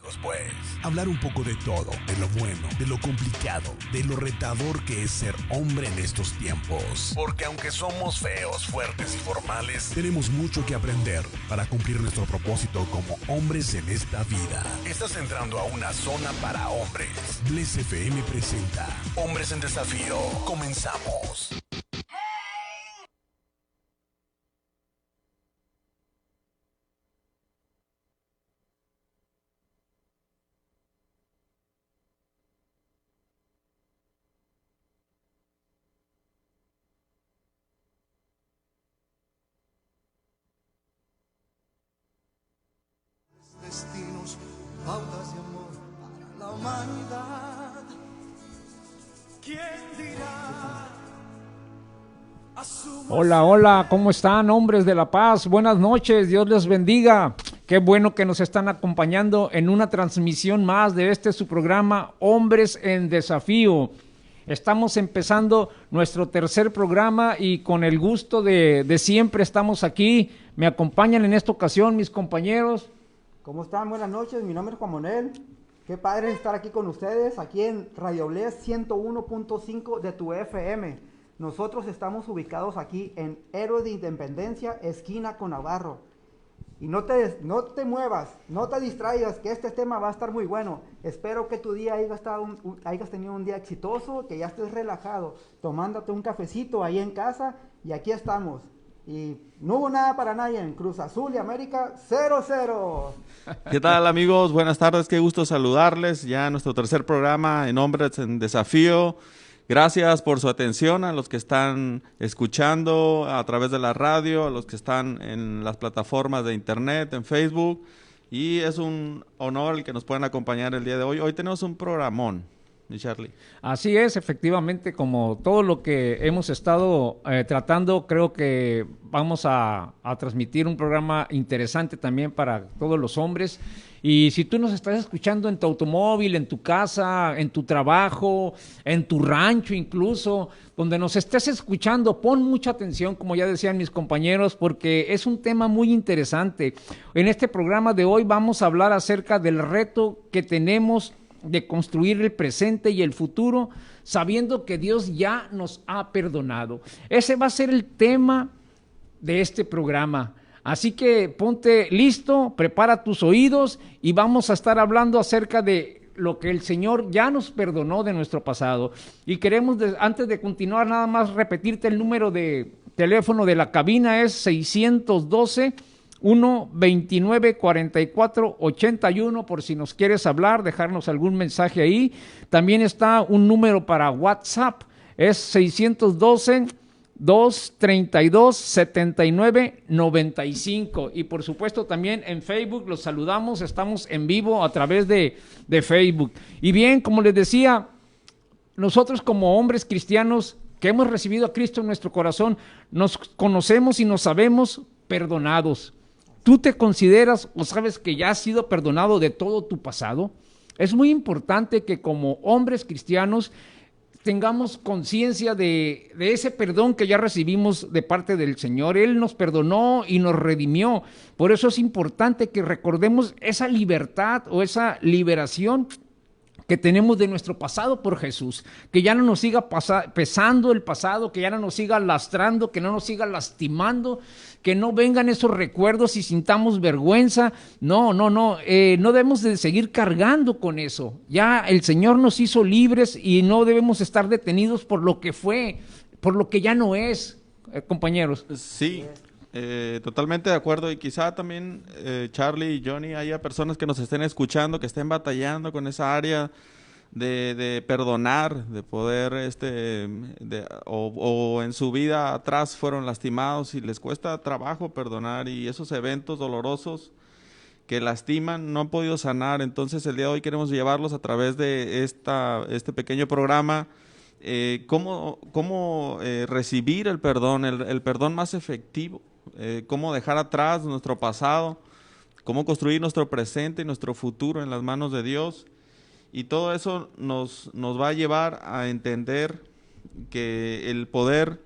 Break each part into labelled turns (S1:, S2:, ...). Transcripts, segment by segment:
S1: tópicos, pues. Hablar un poco de todo, de lo bueno, de lo complicado, de lo retador que es ser hombre en estos tiempos. Porque aunque somos feos, fuertes y formales, tenemos mucho que aprender para cumplir nuestro propósito como hombres en esta vida. Estás entrando a una zona para hombres. Bless FM presenta Hombres en Desafío. Comenzamos.
S2: Destinos, pautas de amor para la humanidad. ¿Quién dirá?
S3: Hola, hola, ¿cómo están, hombres de La Paz? Buenas noches, Dios les bendiga. Qué bueno que nos están acompañando en una transmisión más de su programa Hombres en Desafío. Estamos empezando nuestro tercer programa y con el gusto de siempre estamos aquí. Me acompañan en esta ocasión mis compañeros.
S4: ¿Cómo están? Buenas noches, mi nombre es Juan Manuel. Qué padre estar aquí con ustedes, aquí en Radio Bless 101.5 de tu FM. Nosotros estamos ubicados aquí en Héroes de Independencia, esquina con Navarro. Y no te muevas, no te distraigas, que este tema va a estar muy bueno. Espero que tu día hayas tenido un día exitoso, que ya estés relajado, tomándote un cafecito ahí en casa, y aquí estamos. Y no hubo nada para nadie en Cruz Azul y América 0-0.
S5: ¿Qué tal, amigos? Buenas tardes, qué gusto saludarles. Ya nuestro tercer programa en Hombres en Desafío. Gracias por su atención a los que están escuchando a través de la radio, a los que están en las plataformas de internet, en Facebook. Y es un honor el que nos puedan acompañar el día de hoy. Hoy tenemos un programón, mi Charlie.
S3: Así es, efectivamente, como todo lo que hemos estado tratando, creo que vamos a transmitir un programa interesante también para todos los hombres. Y si tú nos estás escuchando en tu automóvil, en tu casa, en tu trabajo, en tu rancho incluso, donde nos estés escuchando, pon mucha atención, como ya decían mis compañeros, porque es un tema muy interesante. En este programa de hoy vamos a hablar acerca del reto que tenemos de construir el presente y el futuro, sabiendo que Dios ya nos ha perdonado. Ese va a ser el tema de este programa. Así que ponte listo, prepara tus oídos y vamos a estar hablando acerca de lo que el Señor ya nos perdonó de nuestro pasado. Y queremos, antes de continuar, nada más repetirte el número de teléfono de la cabina, es 612 1-29-44-81, por si nos quieres hablar, dejarnos algún mensaje ahí. También está un número para WhatsApp, es 612-232-7995. Y por supuesto también en Facebook los saludamos, estamos en vivo a través de Facebook. Y bien, como les decía, nosotros como hombres cristianos que hemos recibido a Cristo en nuestro corazón, nos conocemos y nos sabemos perdonados. ¿Tú te consideras o sabes que ya has sido perdonado de todo tu pasado? Es muy importante que como hombres cristianos tengamos conciencia de ese perdón que ya recibimos de parte del Señor. Él nos perdonó y nos redimió. Por eso es importante que recordemos esa libertad o esa liberación que tenemos de nuestro pasado por Jesús, que ya no nos siga pesando el pasado, que ya no nos siga lastrando, que no nos siga lastimando, que no vengan esos recuerdos y sintamos vergüenza. No debemos de seguir cargando con eso. Ya el Señor nos hizo libres y no debemos estar detenidos por lo que fue, por lo que ya no es, compañeros.
S5: Sí. Totalmente de acuerdo, y quizá también Charlie y Johnny, haya personas que nos estén escuchando, que estén batallando con esa área de perdonar, de poder o en su vida atrás fueron lastimados y les cuesta trabajo perdonar, y esos eventos dolorosos que lastiman no han podido sanar. Entonces el día de hoy queremos llevarlos a través de este pequeño programa, cómo recibir el perdón, el perdón más efectivo. Cómo dejar atrás nuestro pasado, cómo construir nuestro presente y nuestro futuro en las manos de Dios. Y todo eso nos va a llevar a entender que el poder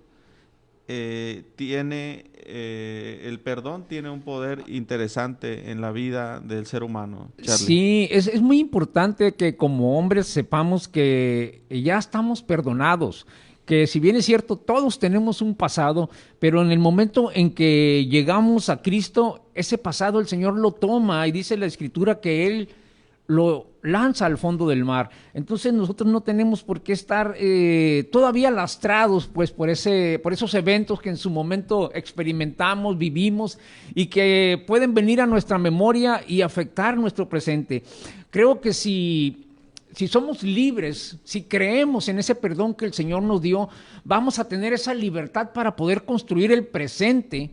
S5: tiene el perdón tiene un poder interesante en la vida del ser humano, Charlie.
S3: Sí, es muy importante que como hombres sepamos que ya estamos perdonados, que si bien es cierto, todos tenemos un pasado, pero en el momento en que llegamos a Cristo, ese pasado el Señor lo toma y dice la Escritura que Él lo lanza al fondo del mar. Entonces nosotros no tenemos por qué estar todavía lastrados pues por esos eventos que en su momento experimentamos, vivimos y que pueden venir a nuestra memoria y afectar nuestro presente. Creo que si somos libres, si creemos en ese perdón que el Señor nos dio, vamos a tener esa libertad para poder construir el presente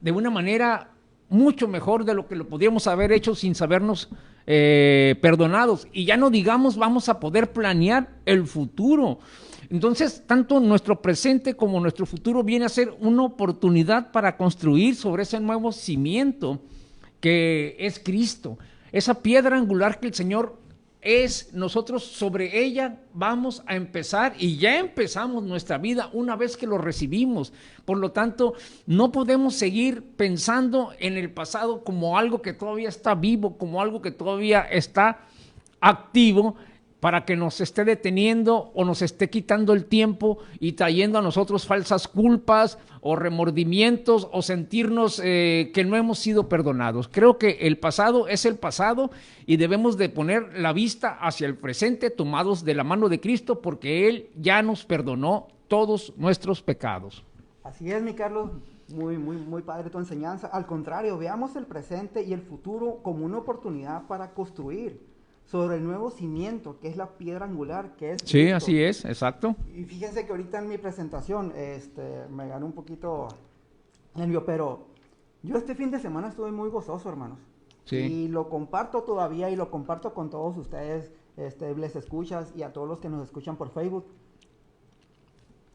S3: de una manera mucho mejor de lo que lo podíamos haber hecho sin sabernos perdonados. Y ya no digamos, vamos a poder planear el futuro. Entonces, tanto nuestro presente como nuestro futuro viene a ser una oportunidad para construir sobre ese nuevo cimiento que es Cristo. Esa piedra angular que el Señor es, nosotros sobre ella vamos a empezar y ya empezamos nuestra vida una vez que lo recibimos. Por lo tanto, no podemos seguir pensando en el pasado como algo que todavía está vivo, como algo que todavía está activo, para que nos esté deteniendo o nos esté quitando el tiempo y trayendo a nosotros falsas culpas o remordimientos o sentirnos que no hemos sido perdonados. Creo que el pasado es el pasado y debemos de poner la vista hacia el presente tomados de la mano de Cristo, porque Él ya nos perdonó todos nuestros pecados.
S4: Así es, mi Carlos, muy padre tu enseñanza. Al contrario, veamos el presente y el futuro como una oportunidad para construir sobre el nuevo cimiento, que es la piedra angular, que es Cristo.
S3: Sí, así es, exacto.
S4: Y fíjense que ahorita en mi presentación me ganó un poquito nervio, pero yo este fin de semana estuve muy gozoso, hermanos.
S3: Sí.
S4: Y lo comparto todavía y lo comparto con todos ustedes, les escuchas y a todos los que nos escuchan por Facebook.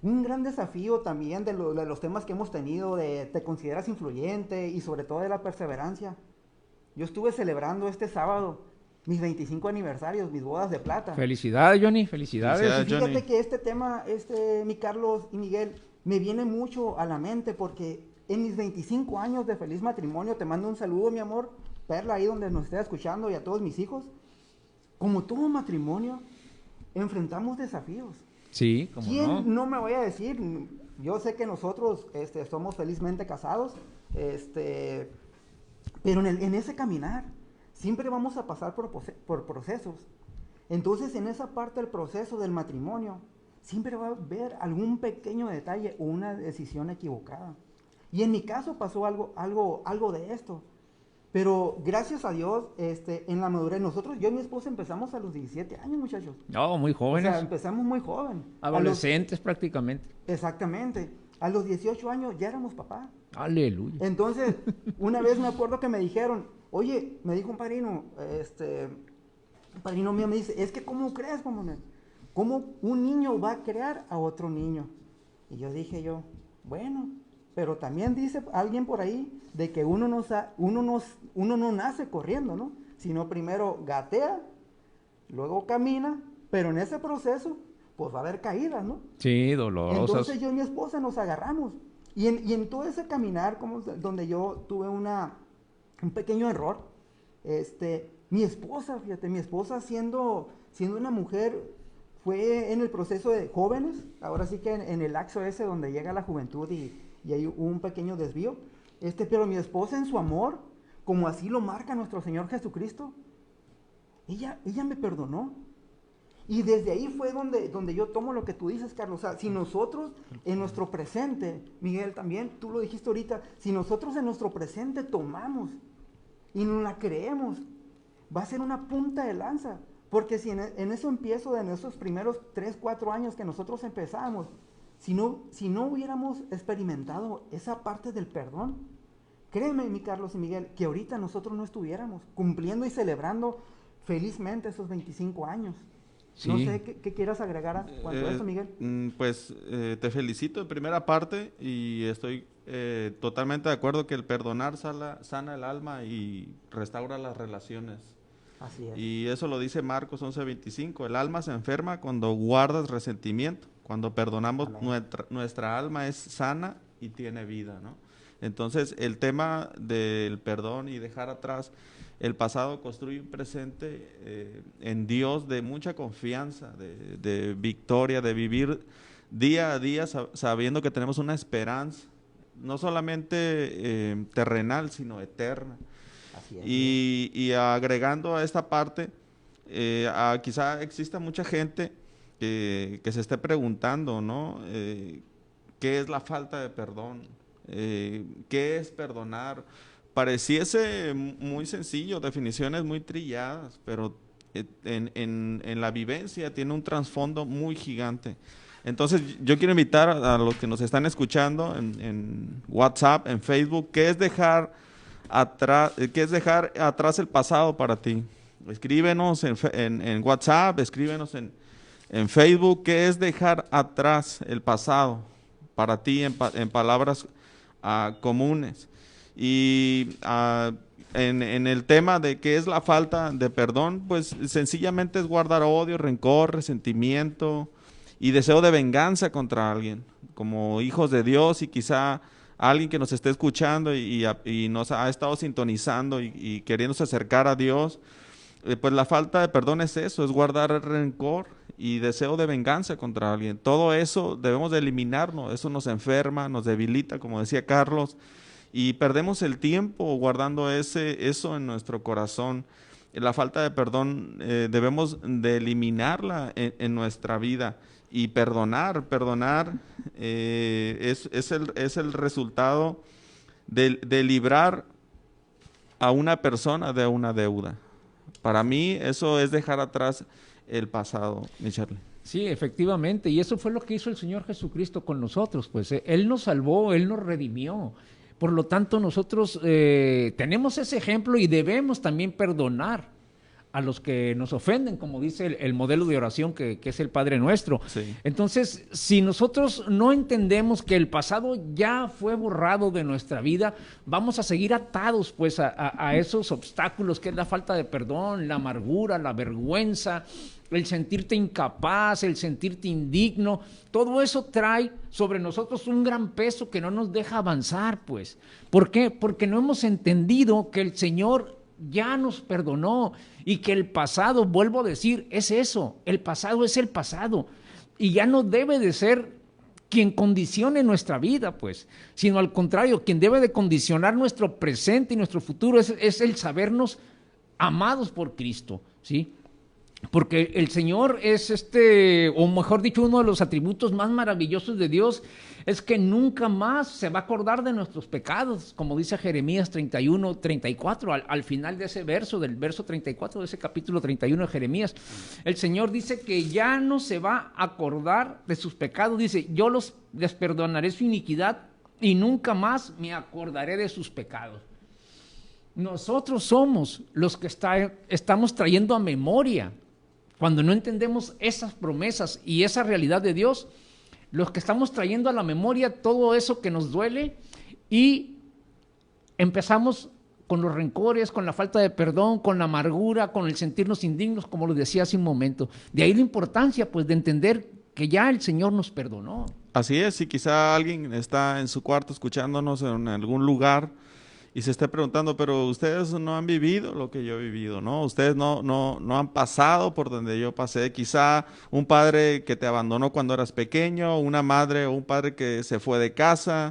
S4: Un gran desafío también de los temas que hemos tenido, de te consideras influyente y sobre todo de la perseverancia. Yo estuve celebrando este sábado mis 25 aniversarios, mis bodas de plata.
S3: Felicidades, Johnny, felicidades.
S4: Y fíjate
S5: Johnny,
S4: que este tema, mi Carlos y Miguel, me viene mucho a la mente porque en mis 25 años de feliz matrimonio, te mando un saludo, mi amor, Perla, ahí donde nos esté escuchando, y a todos mis hijos. Como todo matrimonio, enfrentamos desafíos.
S3: Sí, como
S4: ¿Quién no me voy a decir? Yo sé que nosotros somos felizmente casados, pero en ese caminar siempre vamos a pasar por procesos. Entonces, en esa parte del proceso del matrimonio, siempre va a haber algún pequeño detalle o una decisión equivocada. Y en mi caso pasó algo de esto. Pero gracias a Dios, en la madurez, yo y mi esposa empezamos a los 17 años, muchachos.
S3: No, muy jóvenes.
S4: O sea, empezamos muy joven.
S3: Adolescentes prácticamente.
S4: Exactamente. A los 18 años ya éramos papá.
S3: Aleluya.
S4: Entonces, una vez me acuerdo que me dijeron, oye, me dijo un padrino mío me dice, es que ¿cómo crees, cómo un niño va a crear a otro niño? Y yo dije bueno, pero también dice alguien por ahí de que uno no nace corriendo, ¿no? Sino primero gatea, luego camina, pero en ese proceso, pues va a haber caídas, ¿no?
S3: Sí, dolorosas.
S4: Entonces yo y mi esposa nos agarramos. Y en todo ese caminar, donde yo tuve un pequeño error, mi esposa siendo una mujer, fue en el proceso de jóvenes, ahora sí que en el lapso ese donde llega la juventud y hay un pequeño desvío, pero mi esposa en su amor, como así lo marca nuestro Señor Jesucristo, ella me perdonó. Y desde ahí fue donde yo tomo lo que tú dices, Carlos. O sea, si nosotros en nuestro presente, Miguel también, tú lo dijiste ahorita, si nosotros en nuestro presente tomamos y nos la creemos, va a ser una punta de lanza. Porque si en eso empiezo, en esos primeros 3, 4 años que nosotros empezamos, si no hubiéramos experimentado esa parte del perdón, créeme, mi Carlos y Miguel, que ahorita nosotros no estuviéramos cumpliendo y celebrando felizmente esos 25 años. Sí. No sé qué quieras agregar a cuanto a eso, Miguel.
S5: Pues te felicito en primera parte y estoy totalmente de acuerdo que el perdonar sana el alma y restaura las relaciones.
S4: Así es.
S5: Y eso lo dice Marcos 11:25, el alma se enferma cuando guardas resentimiento, cuando perdonamos nuestra alma es sana y tiene vida, ¿no? Entonces, el tema del perdón y dejar atrás el pasado construye un presente en Dios de mucha confianza, de victoria, de vivir día a día sabiendo que tenemos una esperanza, no solamente terrenal, sino eterna.
S4: Así es.
S5: Y agregando a esta parte, quizá exista mucha gente que se esté preguntando, ¿no? ¿Qué es la falta de perdón? ¿Qué es perdonar? Pareciese muy sencillo, definiciones muy trilladas, pero en la vivencia tiene un trasfondo muy gigante. Entonces yo quiero invitar a los que nos están escuchando en WhatsApp, en Facebook, ¿qué es dejar atrás el pasado para ti? Escríbenos en WhatsApp, escríbenos en Facebook, ¿qué es dejar atrás el pasado para ti en palabras comunes? Y en el tema de qué es la falta de perdón, pues sencillamente es guardar odio, rencor, resentimiento y deseo de venganza contra alguien, como hijos de Dios y quizá alguien que nos esté escuchando y nos ha estado sintonizando y queriéndose acercar a Dios, pues la falta de perdón es eso, es guardar rencor y deseo de venganza contra alguien. Todo eso debemos de eliminarnos, eso nos enferma, nos debilita, como decía Carlos, y perdemos el tiempo guardando eso en nuestro corazón. La falta de perdón debemos de eliminarla en nuestra vida. Y perdonar es el resultado de librar a una persona de una deuda. Para mí eso es dejar atrás el pasado, mi Charlie.
S3: Sí, efectivamente, y eso fue lo que hizo el Señor Jesucristo con nosotros, pues Él nos salvó, Él nos redimió. Por lo tanto, nosotros tenemos ese ejemplo y debemos también perdonar a los que nos ofenden, como dice el modelo de oración que es el Padre Nuestro.
S5: Sí.
S3: Entonces, si nosotros no entendemos que el pasado ya fue borrado de nuestra vida, vamos a seguir atados pues a esos obstáculos que es la falta de perdón, la amargura, la vergüenza, el sentirte incapaz, el sentirte indigno. Todo eso trae sobre nosotros un gran peso que no nos deja avanzar, pues. ¿Por qué? Porque no hemos entendido que el Señor ya nos perdonó y que el pasado, vuelvo a decir, es eso, el pasado es el pasado y ya no debe de ser quien condicione nuestra vida, pues, sino al contrario, quien debe de condicionar nuestro presente y nuestro futuro es el sabernos amados por Cristo, ¿sí? Porque el Señor es o mejor dicho, uno de los atributos más maravillosos de Dios es que nunca más se va a acordar de nuestros pecados, como dice Jeremías 31, 34, al final de ese verso, del verso 34 de ese capítulo 31 de Jeremías. El Señor dice que ya no se va a acordar de sus pecados, dice, yo les perdonaré su iniquidad y nunca más me acordaré de sus pecados. Nosotros somos los que estamos trayendo a memoria. Cuando no entendemos esas promesas y esa realidad de Dios, los que estamos trayendo a la memoria todo eso que nos duele y empezamos con los rencores, con la falta de perdón, con la amargura, con el sentirnos indignos, como lo decía hace un momento. De ahí la importancia, pues, de entender que ya el Señor nos perdonó.
S5: Así es, si quizá alguien está en su cuarto escuchándonos en algún lugar y se esté preguntando, pero ustedes no han vivido lo que yo he vivido, ¿no? Ustedes no han pasado por donde yo pasé. Quizá un padre que te abandonó cuando eras pequeño, una madre o un padre que se fue de casa,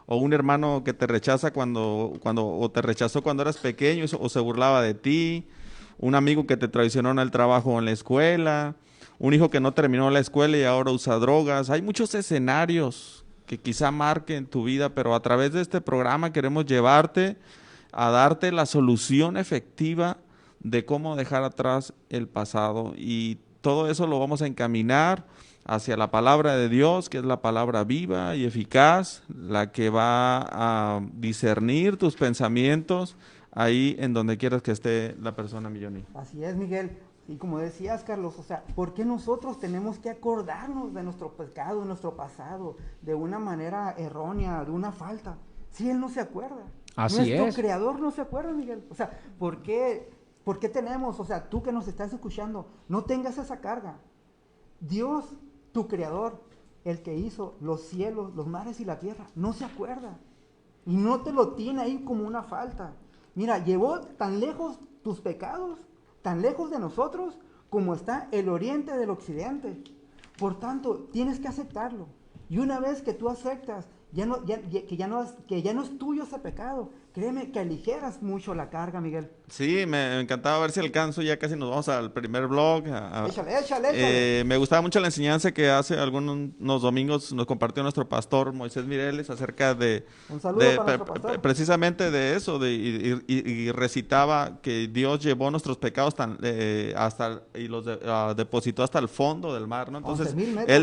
S5: o un hermano que te rechaza o te rechazó cuando eras pequeño o se burlaba de ti, un amigo que te traicionó en el trabajo o en la escuela, un hijo que no terminó la escuela y ahora usa drogas. Hay muchos escenarios que quizá marquen tu vida, pero a través de este programa queremos llevarte a darte la solución efectiva de cómo dejar atrás el pasado, y todo eso lo vamos a encaminar hacia la palabra de Dios, que es la palabra viva y eficaz, la que va a discernir tus pensamientos ahí en donde quieras que esté la persona, mi Johnny.
S4: Así es, Miguel. Y como decías, Carlos, o sea, ¿por qué nosotros tenemos que acordarnos de nuestro pecado, de nuestro pasado, de una manera errónea, de una falta? Si Él no se acuerda.
S3: Así es.
S4: Nuestro Creador no se acuerda, Miguel. O sea, ¿por qué tenemos, o sea, tú que nos estás escuchando, no tengas esa carga? Dios, tu Creador, el que hizo los cielos, los mares y la tierra, no se acuerda. y no te lo tiene ahí como una falta. Mira, llevó tan lejos tus pecados, tan lejos de nosotros, como está el oriente del occidente. Por tanto, tienes que aceptarlo. Y una vez que tú aceptas que ya no es tuyo ese pecado, créeme que aligeras mucho la carga, Miguel.
S5: Sí, me encantaba ver si alcanzo, ya casi nos vamos al primer blog.
S4: Échale.
S5: Me gustaba mucho la enseñanza que hace algunos domingos nos compartió nuestro pastor Moisés Mireles acerca de,
S4: Un saludo para nuestro pastor.
S5: Precisamente de eso, y recitaba que Dios llevó nuestros pecados y los depositó hasta el fondo del mar, ¿no? Entonces,
S4: 11,000 metros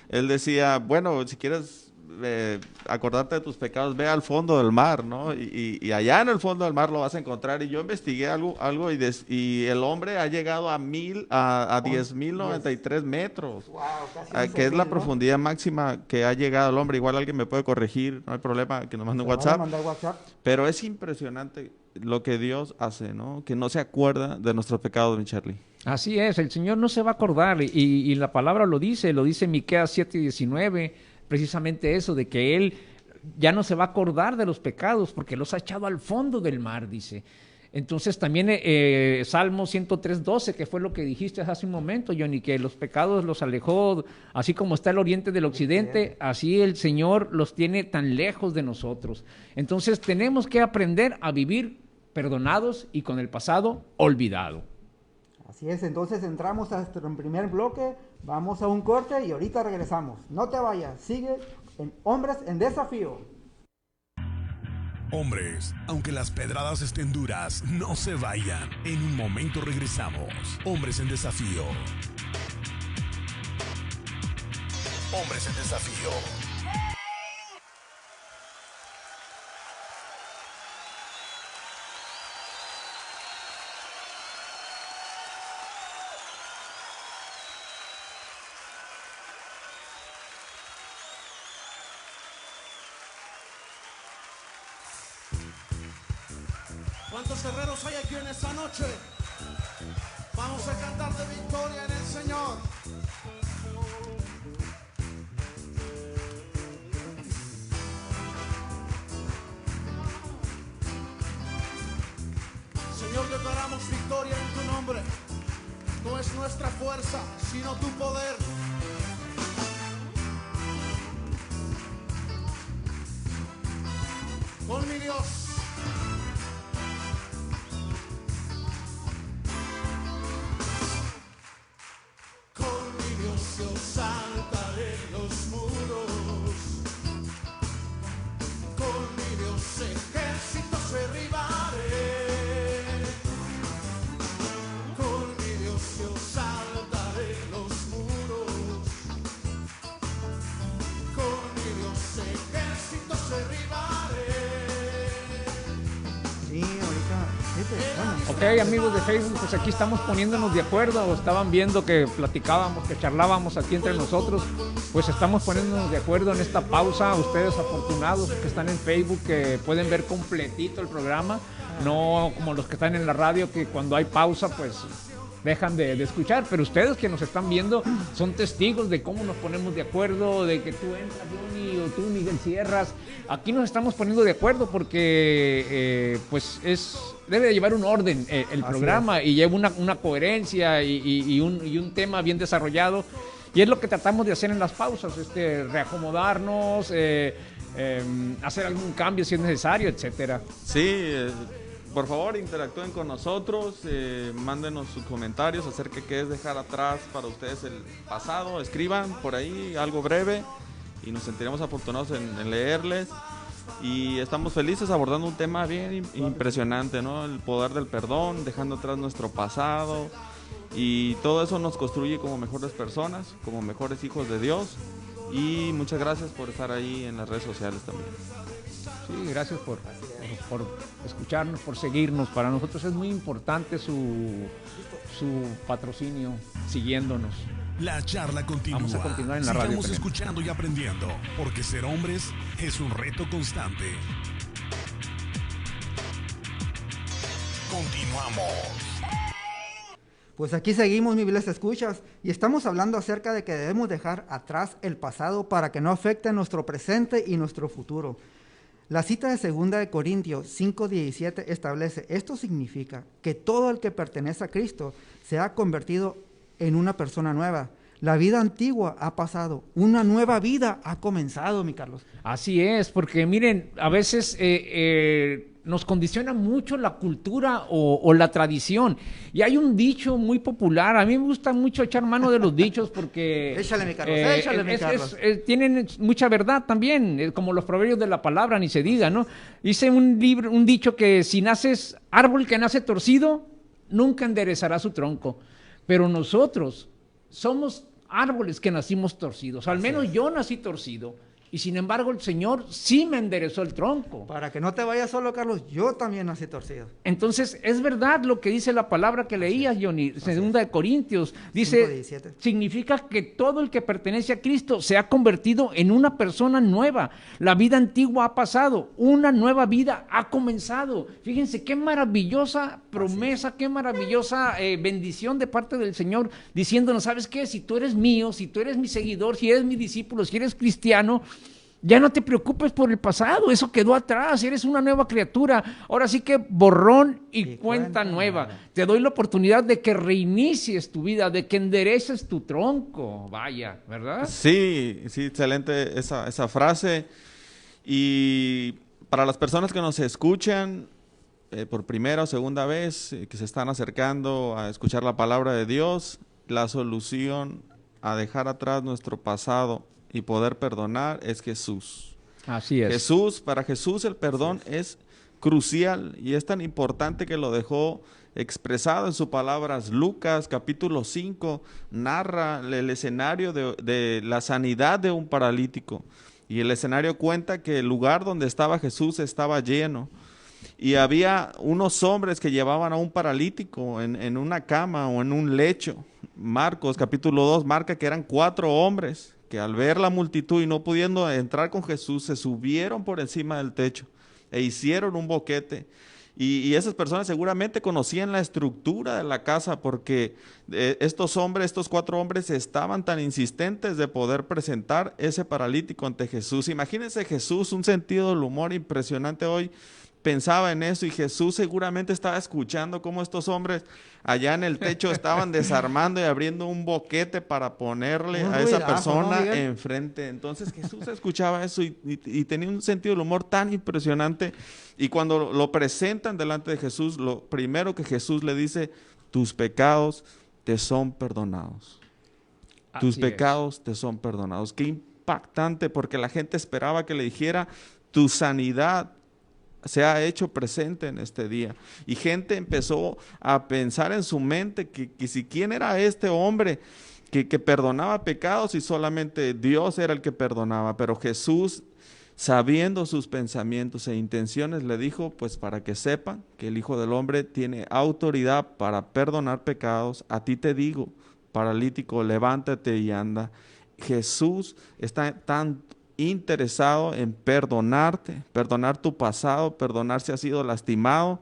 S5: él decía, bueno, si quieres acordarte de tus pecados, ve al fondo del mar, ¿no? Y allá en el fondo del mar lo vas a encontrar. Y yo investigué algo y el hombre ha llegado a 10,093 metros,
S4: Wow, casi
S5: que es la
S4: 11,000, ¿no?
S5: profundidad máxima que ha llegado el hombre. Igual alguien me puede corregir, no hay problema, que nos mande un WhatsApp. Pero es impresionante lo que Dios hace, ¿no? Que no se acuerda de nuestros pecados, mi Charlie.
S3: Así es, el Señor no se va a acordar y la palabra lo dice Miqueas 7:19, precisamente eso, de que Él ya no se va a acordar de los pecados porque los ha echado al fondo del mar, dice. Entonces también Salmo 103:12, que fue lo que dijiste hace un momento, Johnny, que los pecados los alejó, así como está el oriente del occidente, así el Señor los tiene tan lejos de nosotros. Entonces tenemos que aprender a vivir perdonados y con el pasado olvidado.
S4: Así es, entonces entramos a nuestro primer bloque, vamos a un corte y ahorita regresamos. No te vayas, sigue en Hombres en Desafío.
S1: Hombres, aunque las pedradas estén duras, no se vayan. En un momento regresamos. Hombres en Desafío. Hombres en Desafío.
S2: ¿Cuántos guerreros hay aquí en esta noche? Vamos a cantar de victoria en el Señor. Señor, declaramos victoria en tu nombre. No es nuestra fuerza, sino tu poder. Con mi Dios. Yo saltaré los muros, con mi Dios ejércitos derribaré, con mi Dios yo saltaré los muros, con mi Dios ejércitos derribaré.
S4: Sí, ahorita.
S3: Ok, amigos de Facebook, pues aquí estamos poniéndonos de acuerdo. Estaban viendo que platicábamos, que charlábamos aquí entre nosotros. Pues estamos poniéndonos de acuerdo en esta pausa. Ustedes afortunados que están en Facebook, que pueden ver completito el programa. No como los que están en la radio, que cuando hay pausa, pues dejan de escuchar. Pero ustedes que nos están viendo son testigos de cómo nos ponemos de acuerdo, de que tú entras, Johnny, o tú, Miguel, cierras. Aquí nos estamos poniendo de acuerdo porque pues debe de llevar un orden el programa y lleva una coherencia y un tema bien desarrollado. Y es lo que tratamos de hacer en las pausas, reacomodarnos, hacer algún cambio si es necesario, etcétera.
S5: Sí, por favor, interactúen con nosotros, mándenos sus comentarios acerca de qué es dejar atrás para ustedes el pasado, escriban por ahí algo breve y nos sentiremos afortunados en leerles. Y estamos felices abordando un tema bien impresionante, ¿no? El poder del perdón, dejando atrás nuestro pasado, y todo eso nos construye como mejores personas, como mejores hijos de Dios. Y muchas gracias por estar ahí en las redes sociales también.
S3: Sí, gracias por escucharnos, por seguirnos. Para nosotros es muy importante su patrocinio, siguiéndonos.
S1: La charla continúa.
S3: Vamos a continuar en la radio.
S1: Sigamos escuchando y aprendiendo, porque ser hombres es un reto constante. Continuamos.
S4: Pues aquí seguimos, mi Biblia escuchas, y estamos hablando acerca de que debemos dejar atrás el pasado para que no afecte nuestro presente y nuestro futuro. La cita de 2 de Corintios 5:17 establece, esto significa que todo el que pertenece a Cristo se ha convertido en una persona nueva. La vida antigua ha pasado, una nueva vida ha comenzado, mi Carlos.
S3: Así es, porque miren, a veces nos condiciona mucho la cultura o la tradición. Y hay un dicho muy popular, a mí me gusta mucho echar mano de los dichos porque...
S4: Échale, mi Carlos, échale, mi Carlos.
S3: Tienen mucha verdad también, como los proverbios de la palabra, ni se diga, ¿no? Hice un dicho que si naces árbol que nace torcido, nunca enderezará su tronco. Pero nosotros somos árboles que nacimos torcidos, al menos yo nací torcido, y sin embargo el Señor sí me enderezó el tronco.
S4: Para que no te vayas solo, Carlos, yo también nací torcido.
S3: Entonces, es verdad lo que dice la palabra que leías, Johnny, 2 de Corintios, dice,
S4: 5:17.
S3: significa que todo el que pertenece a Cristo se ha convertido en una persona nueva. La vida antigua ha pasado, una nueva vida ha comenzado. Fíjense qué maravillosa promesa, qué maravillosa bendición de parte del Señor, diciéndonos, ¿sabes qué? Si tú eres mío, si tú eres mi seguidor, si eres mi discípulo, si eres cristiano, ya no te preocupes por el pasado, eso quedó atrás, eres una nueva criatura. Ahora sí que borrón y cuenta nueva. Te doy la oportunidad de que reinicies tu vida, de que endereces tu tronco. Vaya, ¿verdad?
S5: Sí, excelente esa frase. Y para las personas que nos escuchan por primera o segunda vez, que se están acercando a escuchar la palabra de Dios, la solución a dejar atrás nuestro pasado y poder perdonar es Jesús.
S3: Así es.
S5: Para Jesús el perdón es crucial y es tan importante que lo dejó expresado en sus palabras. Lucas capítulo 5 narra el escenario de la sanidad de un paralítico, y el escenario cuenta que el lugar donde estaba Jesús estaba lleno y había unos hombres que llevaban a un paralítico en una cama o en un lecho. Marcos capítulo 2 marca que eran 4 hombres que al ver la multitud y no pudiendo entrar con Jesús, se subieron por encima del techo e hicieron un boquete. Y esas personas seguramente conocían la estructura de la casa, porque estos 4 hombres estaban tan insistentes de poder presentar ese paralítico ante Jesús. Imagínense Jesús, un sentido del humor impresionante hoy, pensaba en eso, y Jesús seguramente estaba escuchando cómo estos hombres allá en el techo estaban desarmando y abriendo un boquete para ponerle a esa persona enfrente. Entonces Jesús escuchaba eso y tenía un sentido del humor tan impresionante, y cuando lo presentan delante de Jesús, lo primero que Jesús le dice: tus pecados te son perdonados. Tus pecados te son perdonados. Qué impactante, porque la gente esperaba que le dijera: tu sanidad se ha hecho presente en este día. Y gente empezó a pensar en su mente que si quién era este hombre que perdonaba pecados, y solamente Dios era el que perdonaba. Pero Jesús, sabiendo sus pensamientos e intenciones, le dijo: pues para que sepan que el Hijo del Hombre tiene autoridad para perdonar pecados, a ti te digo, paralítico, levántate y anda. Jesús está tan interesado en perdonarte, perdonar tu pasado, perdonar si has sido lastimado,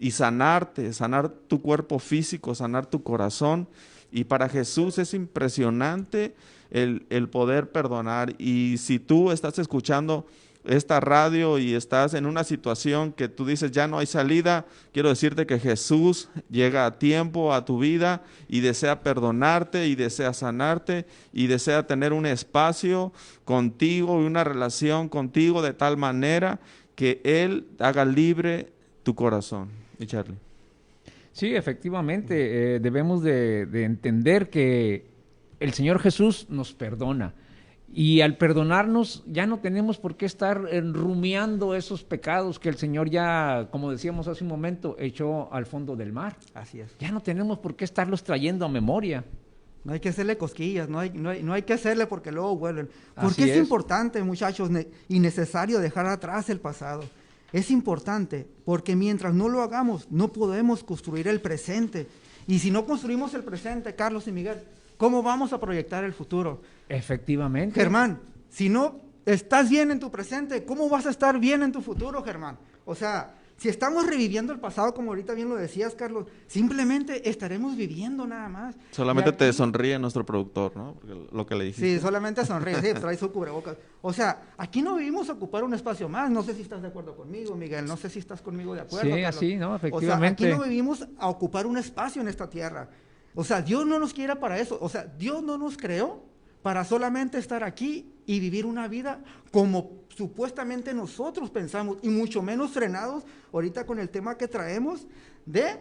S5: y sanarte, sanar tu cuerpo físico, sanar tu corazón. Y para Jesús es impresionante el poder perdonar. Y si tú estás escuchando esta radio y estás en una situación que tú dices ya no hay salida, quiero decirte que Jesús llega a tiempo a tu vida y desea perdonarte y desea sanarte y desea tener un espacio contigo y una relación contigo de tal manera que Él haga libre tu corazón. ¿Y Charlie?
S3: Sí, efectivamente, debemos de entender que el Señor Jesús nos perdona. Y al perdonarnos ya no tenemos por qué estar rumiando esos pecados que el Señor ya, como decíamos hace un momento, echó al fondo del mar.
S4: Así es.
S3: Ya no tenemos por qué estarlos trayendo a memoria.
S4: No hay que hacerle cosquillas, no hay que hacerle porque luego vuelven. Porque es importante, muchachos, y necesario dejar atrás el pasado. Es importante porque mientras no lo hagamos, no podemos construir el presente. Y si no construimos el presente, Carlos y Miguel, ¿cómo vamos a proyectar el futuro?
S3: Efectivamente.
S4: Germán, si no estás bien en tu presente, ¿cómo vas a estar bien en tu futuro, Germán? O sea, Si estamos reviviendo el pasado, como ahorita bien lo decías, Carlos, simplemente estaremos viviendo nada más.
S5: Solamente
S4: Y aquí-
S5: te sonríe nuestro productor, ¿no? Porque lo que le dijiste.
S4: Sí, solamente sonríe, sí, trae su cubrebocas. O sea, aquí no vivimos a ocupar un espacio más. No sé si estás de acuerdo conmigo, Miguel. No sé si estás conmigo de acuerdo,
S3: Sí,
S4: Carlos.
S3: así, ¿no?
S4: O sea,
S3: Efectivamente.
S4: aquí no vivimos a ocupar un espacio en esta tierra. O sea, Dios no nos quiere para eso. O sea, Dios no nos creó para solamente estar aquí y vivir una vida como supuestamente nosotros pensamos, y mucho menos frenados ahorita con el tema que traemos de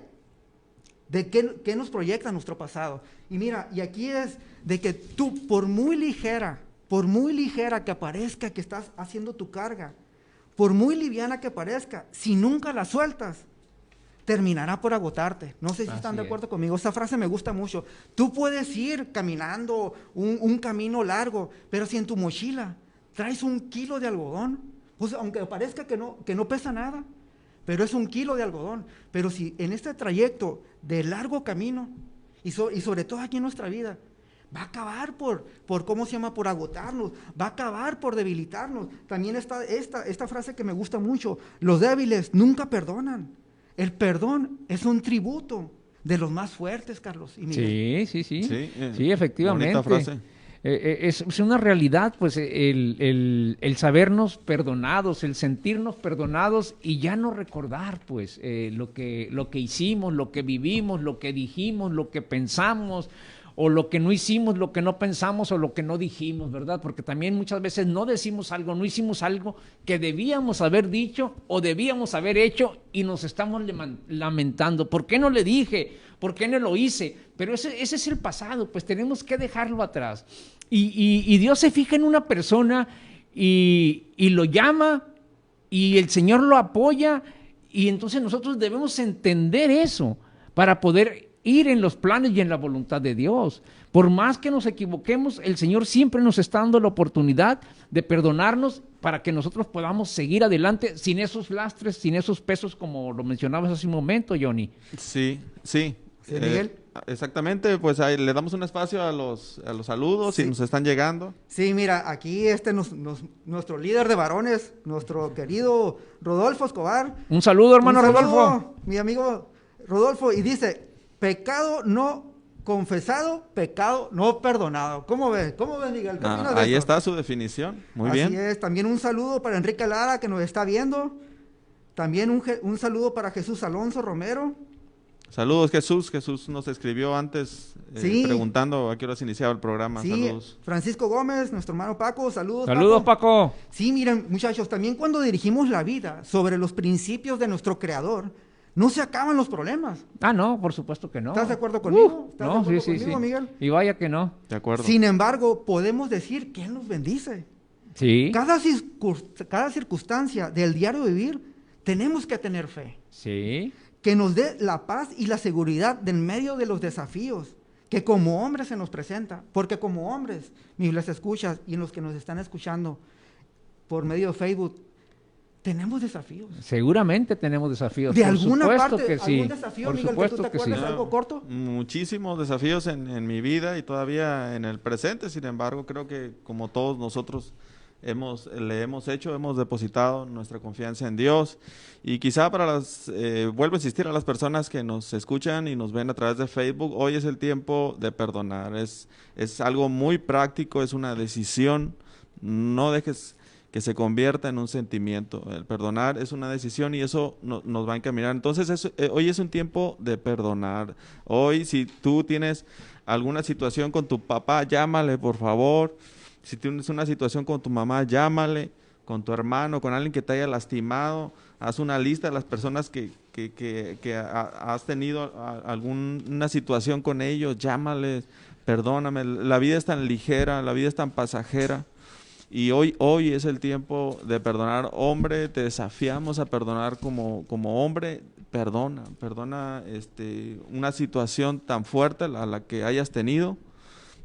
S4: qué nos proyecta nuestro pasado. Y mira, y aquí es de que tú, por muy ligera que parezca que estás haciendo tu carga, por muy liviana que parezca, si nunca la sueltas, terminará por agotarte. No sé si están de
S3: Así
S4: acuerdo conmigo. Esa frase me gusta mucho. Tú puedes ir caminando un camino largo, pero si en tu mochila traes 1 kilo de algodón, pues aunque parezca que no pesa nada, pero es 1 kilo de algodón. Pero si en este trayecto de largo camino, y sobre todo aquí en nuestra vida, va a acabar por ¿cómo se llama? Por agotarnos, va a acabar por debilitarnos. También está esta frase que me gusta mucho: los débiles nunca perdonan. El perdón es un tributo de los más fuertes, Carlos y Miguel.
S3: Sí,
S5: Sí,
S3: efectivamente.
S5: bonita frase.
S3: Es una realidad, pues, el sabernos perdonados, el sentirnos perdonados y ya no recordar, pues, lo que hicimos, lo que vivimos, lo que dijimos, lo que pensamos, o lo que no hicimos, lo que no pensamos o lo que no dijimos, ¿verdad? Porque también muchas veces no decimos algo, no hicimos algo que debíamos haber dicho o debíamos haber hecho y nos estamos lamentando. ¿Por qué no le dije? ¿Por qué no lo hice? Pero ese es el pasado, pues tenemos que dejarlo atrás. Y Dios se fija en una persona y lo llama y el Señor lo apoya, y entonces nosotros debemos entender eso para poder ir en los planes y en la voluntad de Dios. Por más que nos equivoquemos, el Señor siempre nos está dando la oportunidad de perdonarnos para que nosotros podamos seguir adelante sin esos lastres, sin esos pesos, como lo mencionabas hace un momento, Johnny.
S5: Sí.
S4: ¿Sí, Miguel?
S5: Exactamente, pues ahí le damos un espacio a los saludos,
S4: Sí.
S5: si nos están llegando.
S4: Sí, mira, aquí nuestro líder de varones, nuestro querido Rodolfo Escobar.
S3: Un saludo, hermano
S4: Un saludo,
S3: Rodolfo.
S4: mi amigo Rodolfo, y dice: pecado no confesado, pecado no perdonado. ¿Cómo ves? ¿Cómo ves, Miguel? ¿Qué opinas de
S5: Ahí
S4: esto?
S5: está su definición, muy
S4: Así
S5: bien.
S4: es. También un saludo para Enrique Lara, que nos está viendo. También un saludo para Jesús Alonso Romero.
S5: Saludos, Jesús nos escribió antes
S4: Sí.
S5: preguntando a qué hora se iniciaba el programa.
S4: Sí,
S5: Saludos.
S4: Francisco Gómez, nuestro hermano Paco. Saludos,
S3: Saludos, Paco.
S4: Sí, miren, muchachos, también cuando dirigimos la vida sobre los principios de nuestro Creador, no se acaban los problemas.
S3: Ah, no, por supuesto que no.
S4: ¿Estás de acuerdo conmigo? ¿Estás de
S3: No,
S4: acuerdo
S3: sí,
S4: conmigo, Miguel?
S3: Y vaya que no.
S5: De acuerdo.
S4: Sin embargo, podemos decir que Él nos bendice.
S3: Sí,
S4: Cada circunstancia del diario vivir, tenemos que tener fe.
S3: sí.
S4: Que nos dé la paz y la seguridad en medio de los desafíos que como hombres se nos presenta. Porque como hombres, mis las escuchas y los que nos están escuchando por medio de Facebook, tenemos desafíos.
S3: Seguramente tenemos desafíos.
S4: De
S3: por
S4: alguna
S3: supuesto
S4: parte,
S3: que sí.
S4: algún desafío,
S3: Por
S4: Miguel, que tú
S3: supuesto
S4: te
S3: que sí.
S4: acuerdas, algo corto.
S5: Muchísimos desafíos en mi vida y todavía en el presente. Sin embargo, creo que como todos nosotros hemos depositado nuestra confianza en Dios. Y quizá vuelvo a insistir a las personas que nos escuchan y nos ven a través de Facebook, hoy es el tiempo de perdonar. Es algo muy práctico, es una decisión. No dejes que se convierta en un sentimiento. El perdonar es una decisión y eso nos va a encaminar. Entonces, hoy es un tiempo de perdonar. Hoy, si tú tienes alguna situación con tu papá, llámale, por favor. Si tienes una situación con tu mamá, llámale, con tu hermano, con alguien que te haya lastimado. Haz una lista de las personas que has tenido alguna situación con ellos, llámales, perdóname. La vida es tan ligera, la vida es tan pasajera. Y hoy es el tiempo de perdonar. Hombre, te desafiamos a perdonar como hombre. Perdona una situación tan fuerte a la que hayas tenido.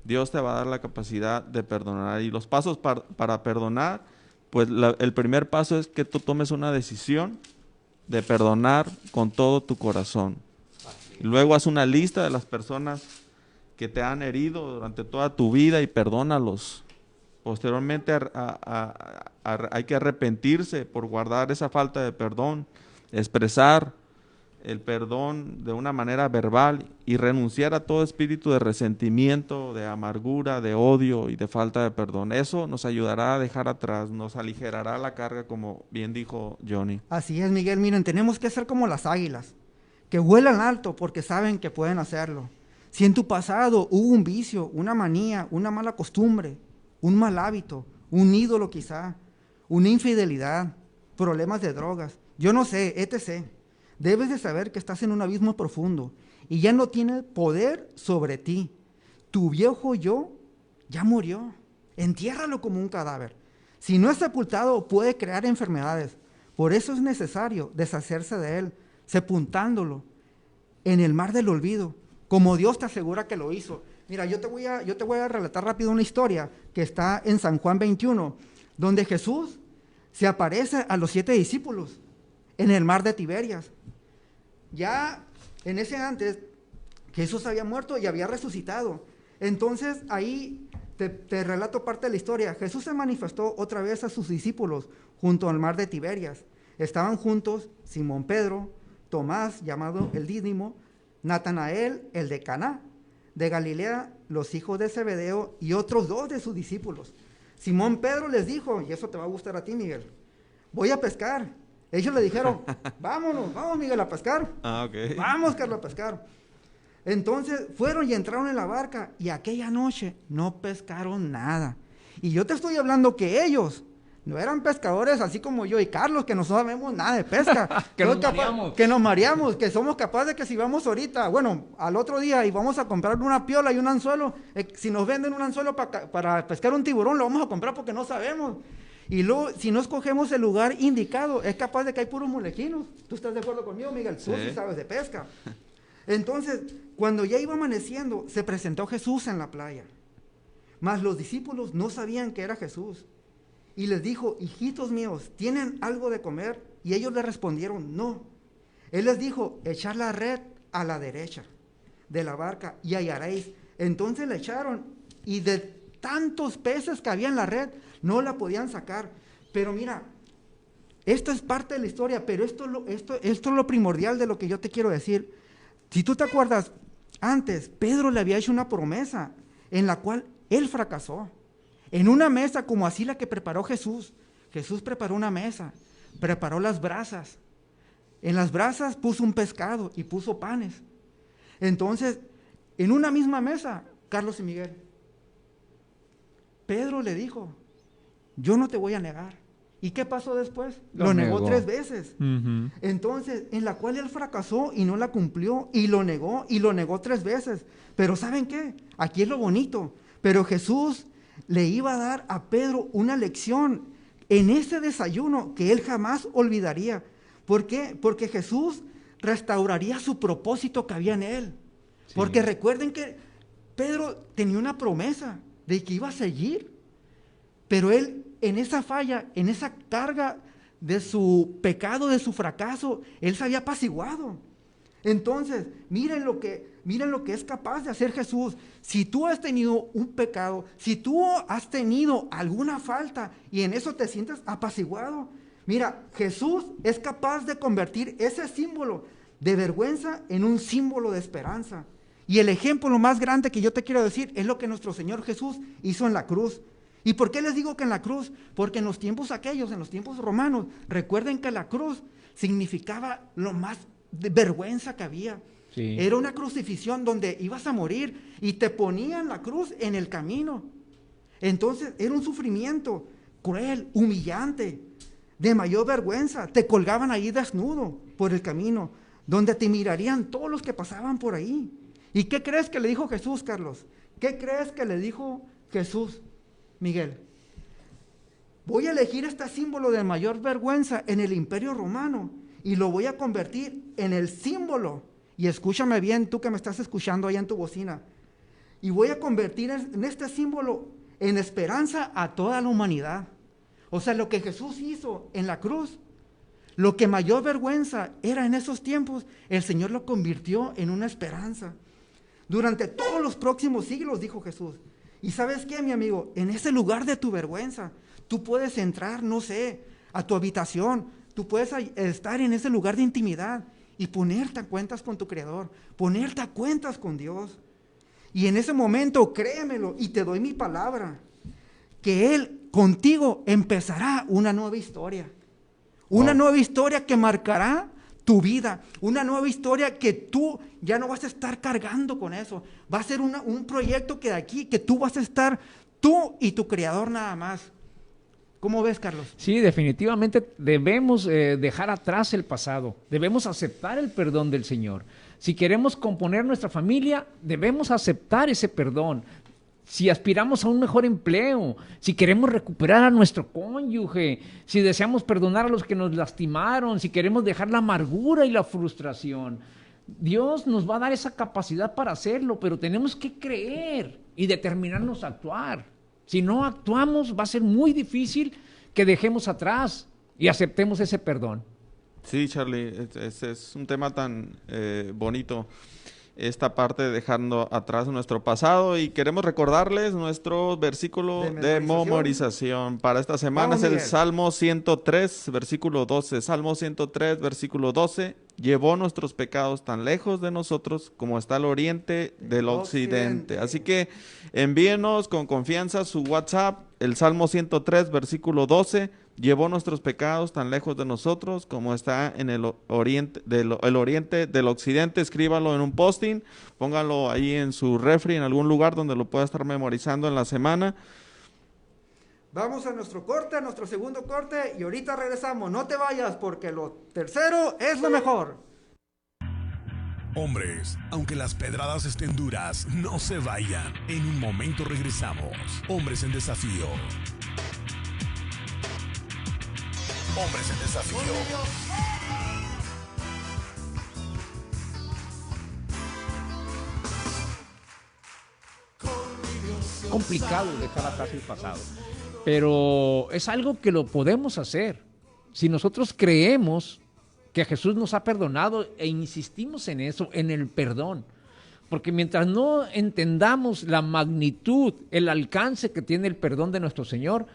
S5: Dios te va a dar la capacidad de perdonar. Y los pasos para perdonar, pues el primer paso es que tú tomes una decisión de perdonar con todo tu corazón. Y luego haz una lista de las personas que te han herido durante toda tu vida y perdónalos. Posteriormente hay que arrepentirse por guardar esa falta de perdón expresar el perdón de una manera verbal y renunciar a todo espíritu de resentimiento, de amargura, de odio y de falta de perdón. Eso nos ayudará a dejar atrás, nos aligerará la carga, como bien dijo Johnny.
S4: Así es, Miguel. Miren, tenemos que ser como las águilas, que vuelan alto porque saben que pueden hacerlo. Si en tu pasado hubo un vicio, una manía, una mala costumbre, un mal hábito, un ídolo quizá, una infidelidad, problemas de drogas, yo no sé, etc., debes de saber que estás en un abismo profundo y ya no tiene poder sobre ti. Tu viejo yo ya murió. Entiérralo como un cadáver. Si no es sepultado, puede crear enfermedades. Por eso es necesario deshacerse de él, sepultándolo en el mar del olvido, como Dios te asegura que lo hizo. Mira, yo te voy a relatar rápido una historia que está en San Juan 21, donde Jesús se aparece a los 7 discípulos en el mar de Tiberias. Ya en ese antes, Jesús había muerto y había resucitado. Entonces ahí te relato parte de la historia. Jesús se manifestó otra vez a sus discípulos junto al mar de Tiberias. Estaban juntos Simón Pedro, Tomás, llamado el Dídimo, Natanael, el de Caná, de Galilea, los hijos de Zebedeo y otros 2 de sus discípulos. Simón Pedro les dijo, y eso te va a gustar a ti, Miguel, voy a pescar. Ellos le dijeron, vamos Miguel a pescar.
S5: Okay.
S4: Vamos, Carlos, a pescar. Entonces fueron y entraron en la barca y aquella noche no pescaron nada. Y yo te estoy hablando que ellos no eran pescadores así como yo y Carlos, que no sabemos nada de pesca.
S3: Que nos mareamos.
S4: Que somos capaces de que si vamos ahorita, bueno, al otro día y vamos a comprar una piola y un anzuelo, si nos venden un anzuelo para pescar un tiburón, lo vamos a comprar porque no sabemos. Y luego, si no escogemos el lugar indicado, es capaz de que hay puros molequinos. ¿Tú estás de acuerdo conmigo, Miguel? Tú sí sabes de pesca. Entonces, cuando ya iba amaneciendo, se presentó Jesús en la playa. Mas los discípulos no sabían que era Jesús. Y les dijo, hijitos míos, ¿tienen algo de comer? Y ellos le respondieron, no. Él les dijo, echar la red a la derecha de la barca y hallaréis. Entonces le echaron y de tantos peces que había en la red, no la podían sacar. Pero mira, esto es parte de la historia, pero esto es lo primordial de lo que yo te quiero decir. Si tú te acuerdas, antes Pedro le había hecho una promesa en la cual él fracasó. En una mesa como así la que preparó Jesús. Jesús preparó una mesa, preparó las brasas. En las brasas puso un pescado y puso panes. Entonces, en una misma mesa, Carlos y Miguel, Pedro le dijo, yo no te voy a negar. ¿Y qué pasó después? Lo negó 3 veces.
S5: Uh-huh.
S4: Entonces, en la cual él fracasó y no la cumplió, y lo negó 3 veces. Pero ¿saben qué? Aquí es lo bonito. Pero Jesús le iba a dar a Pedro una lección en ese desayuno que él jamás olvidaría. ¿Por qué? Porque Jesús restauraría su propósito que había en él. Sí. Porque recuerden que Pedro tenía una promesa de que iba a seguir, pero él en esa falla, en esa carga de su pecado, de su fracaso, él se había apaciguado. Entonces, miren lo que es capaz de hacer Jesús. Si tú has tenido un pecado, si tú has tenido alguna falta y en eso te sientes apaciguado, mira, Jesús es capaz de convertir ese símbolo de vergüenza en un símbolo de esperanza. Y el ejemplo más grande que yo te quiero decir es lo que nuestro Señor Jesús hizo en la cruz. ¿Y por qué les digo que en la cruz? Porque en los tiempos aquellos, en los tiempos romanos, recuerden que la cruz significaba lo más de vergüenza que había. Sí. Era una crucifixión donde ibas a morir y te ponían la cruz en el camino. Entonces era un sufrimiento cruel, humillante, de mayor vergüenza. Te colgaban ahí desnudo por el camino, donde te mirarían todos los que pasaban por ahí. ¿Y qué crees que le dijo Jesús, Carlos? ¿Qué crees que le dijo Jesús, Miguel? Voy a elegir este símbolo de mayor vergüenza en el Imperio Romano y lo voy a convertir en el símbolo. Y escúchame bien, tú que me estás escuchando allá en tu bocina. Y voy a convertir en este símbolo en esperanza a toda la humanidad. O sea, lo que Jesús hizo en la cruz, lo que mayor vergüenza era en esos tiempos, el Señor lo convirtió en una esperanza. Durante todos los próximos siglos, dijo Jesús. ¿Y sabes qué, mi amigo? En ese lugar de tu vergüenza, tú puedes entrar, no sé, a tu habitación, tú puedes estar en ese lugar de intimidad y ponerte a cuentas con tu Creador, ponerte a cuentas con Dios. Y en ese momento, créemelo, y te doy mi palabra, que Él contigo empezará una nueva historia. Una nueva historia que marcará tu vida. Una nueva historia que tú ya no vas a estar cargando con eso. Va a ser un proyecto que de aquí, que tú vas a estar tú y tu Creador nada más. ¿Cómo ves, Carlos?
S3: Sí, definitivamente debemos dejar atrás el pasado, debemos aceptar el perdón del Señor. Si queremos componer nuestra familia, debemos aceptar ese perdón. Si aspiramos a un mejor empleo, si queremos recuperar a nuestro cónyuge, si deseamos perdonar a los que nos lastimaron, si queremos dejar la amargura y la frustración, Dios nos va a dar esa capacidad para hacerlo, pero tenemos que creer y determinarnos a actuar. Si no actuamos, va a ser muy difícil que dejemos atrás y aceptemos ese perdón.
S5: Sí, Charlie, es un tema tan bonito, esta parte de dejando atrás nuestro pasado, y queremos recordarles nuestro versículo de memorización para esta semana. Es el Salmo 103, versículo 12. Salmo 103, versículo 12. Llevó nuestros pecados tan lejos de nosotros como está el oriente del occidente. Así que envíenos con confianza su WhatsApp, el Salmo 103, versículo 12. Llevó nuestros pecados tan lejos de nosotros como está en el oriente del occidente. Escríbalo en un posting, póngalo ahí en su refri, en algún lugar donde lo pueda estar memorizando en la semana.
S4: Vamos a nuestro corte, a nuestro segundo corte, y ahorita regresamos. No te vayas, porque lo tercero es lo mejor.
S1: Hombres, aunque las pedradas estén duras, no se vayan. En un momento regresamos. Hombres en Desafío. Hombres en Desafío.
S3: Complicado dejar atrás el pasado, pero es algo que lo podemos hacer. Si nosotros creemos que Jesús nos ha perdonado e insistimos en eso, en el perdón, porque mientras no entendamos la magnitud, el alcance que tiene el perdón de nuestro Señor,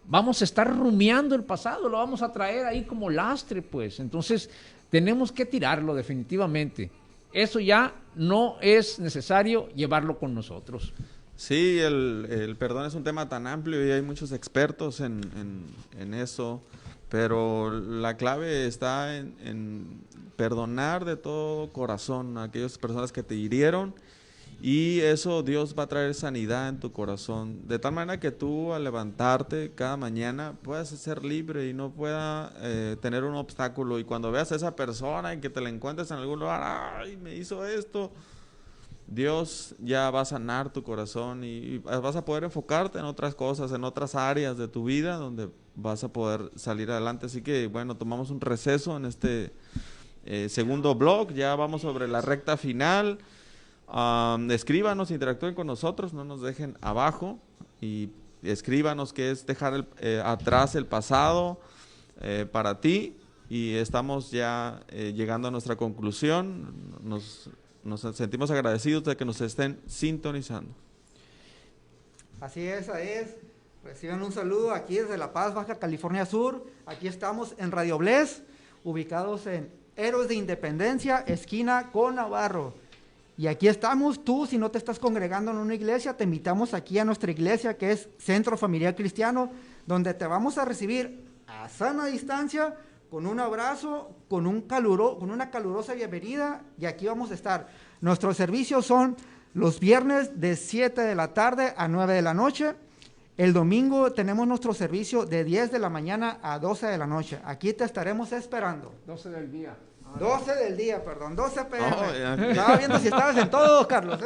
S3: vamos a estar rumiando el pasado, lo vamos a traer ahí como lastre, pues. Entonces, tenemos que tirarlo definitivamente. Eso ya no es necesario llevarlo con nosotros.
S5: Sí, el perdón es un tema tan amplio y hay muchos expertos en eso, pero la clave está en perdonar de todo corazón a aquellas personas que te hirieron, y eso Dios va a traer sanidad en tu corazón, de tal manera que tú al levantarte cada mañana puedas ser libre y no pueda tener un obstáculo, y cuando veas a esa persona y que te la encuentres en algún lugar, ¡ay, me hizo esto!, Dios ya va a sanar tu corazón y vas a poder enfocarte en otras cosas, en otras áreas de tu vida donde vas a poder salir adelante. Así que bueno, tomamos un receso en este segundo blog, ya vamos sobre la recta final. Escríbanos, interactúen con nosotros, no nos dejen abajo, y escríbanos qué es dejar atrás el pasado para ti, y estamos ya llegando a nuestra conclusión. Nos sentimos agradecidos de que nos estén sintonizando.
S4: Así es, reciban un saludo aquí desde La Paz, Baja California Sur. Aquí estamos en Radio Bless, ubicados en Héroes de Independencia, esquina con Navarro. Y aquí estamos. Tú, si no te estás congregando en una iglesia, te invitamos aquí a nuestra iglesia, que es Centro Familiar Cristiano, donde te vamos a recibir a sana distancia, con un abrazo, con una calurosa bienvenida, y aquí vamos a estar. Nuestros servicios son los viernes de 7 de la tarde a 9 de la noche. El domingo tenemos nuestro servicio de 10 de la mañana a 12 de la noche. Aquí te estaremos esperando.
S3: 12 del día.
S4: 12 del día, perdón, 12 p.m.
S5: Oh,
S4: estaba viendo si estabas en todo, Carlos.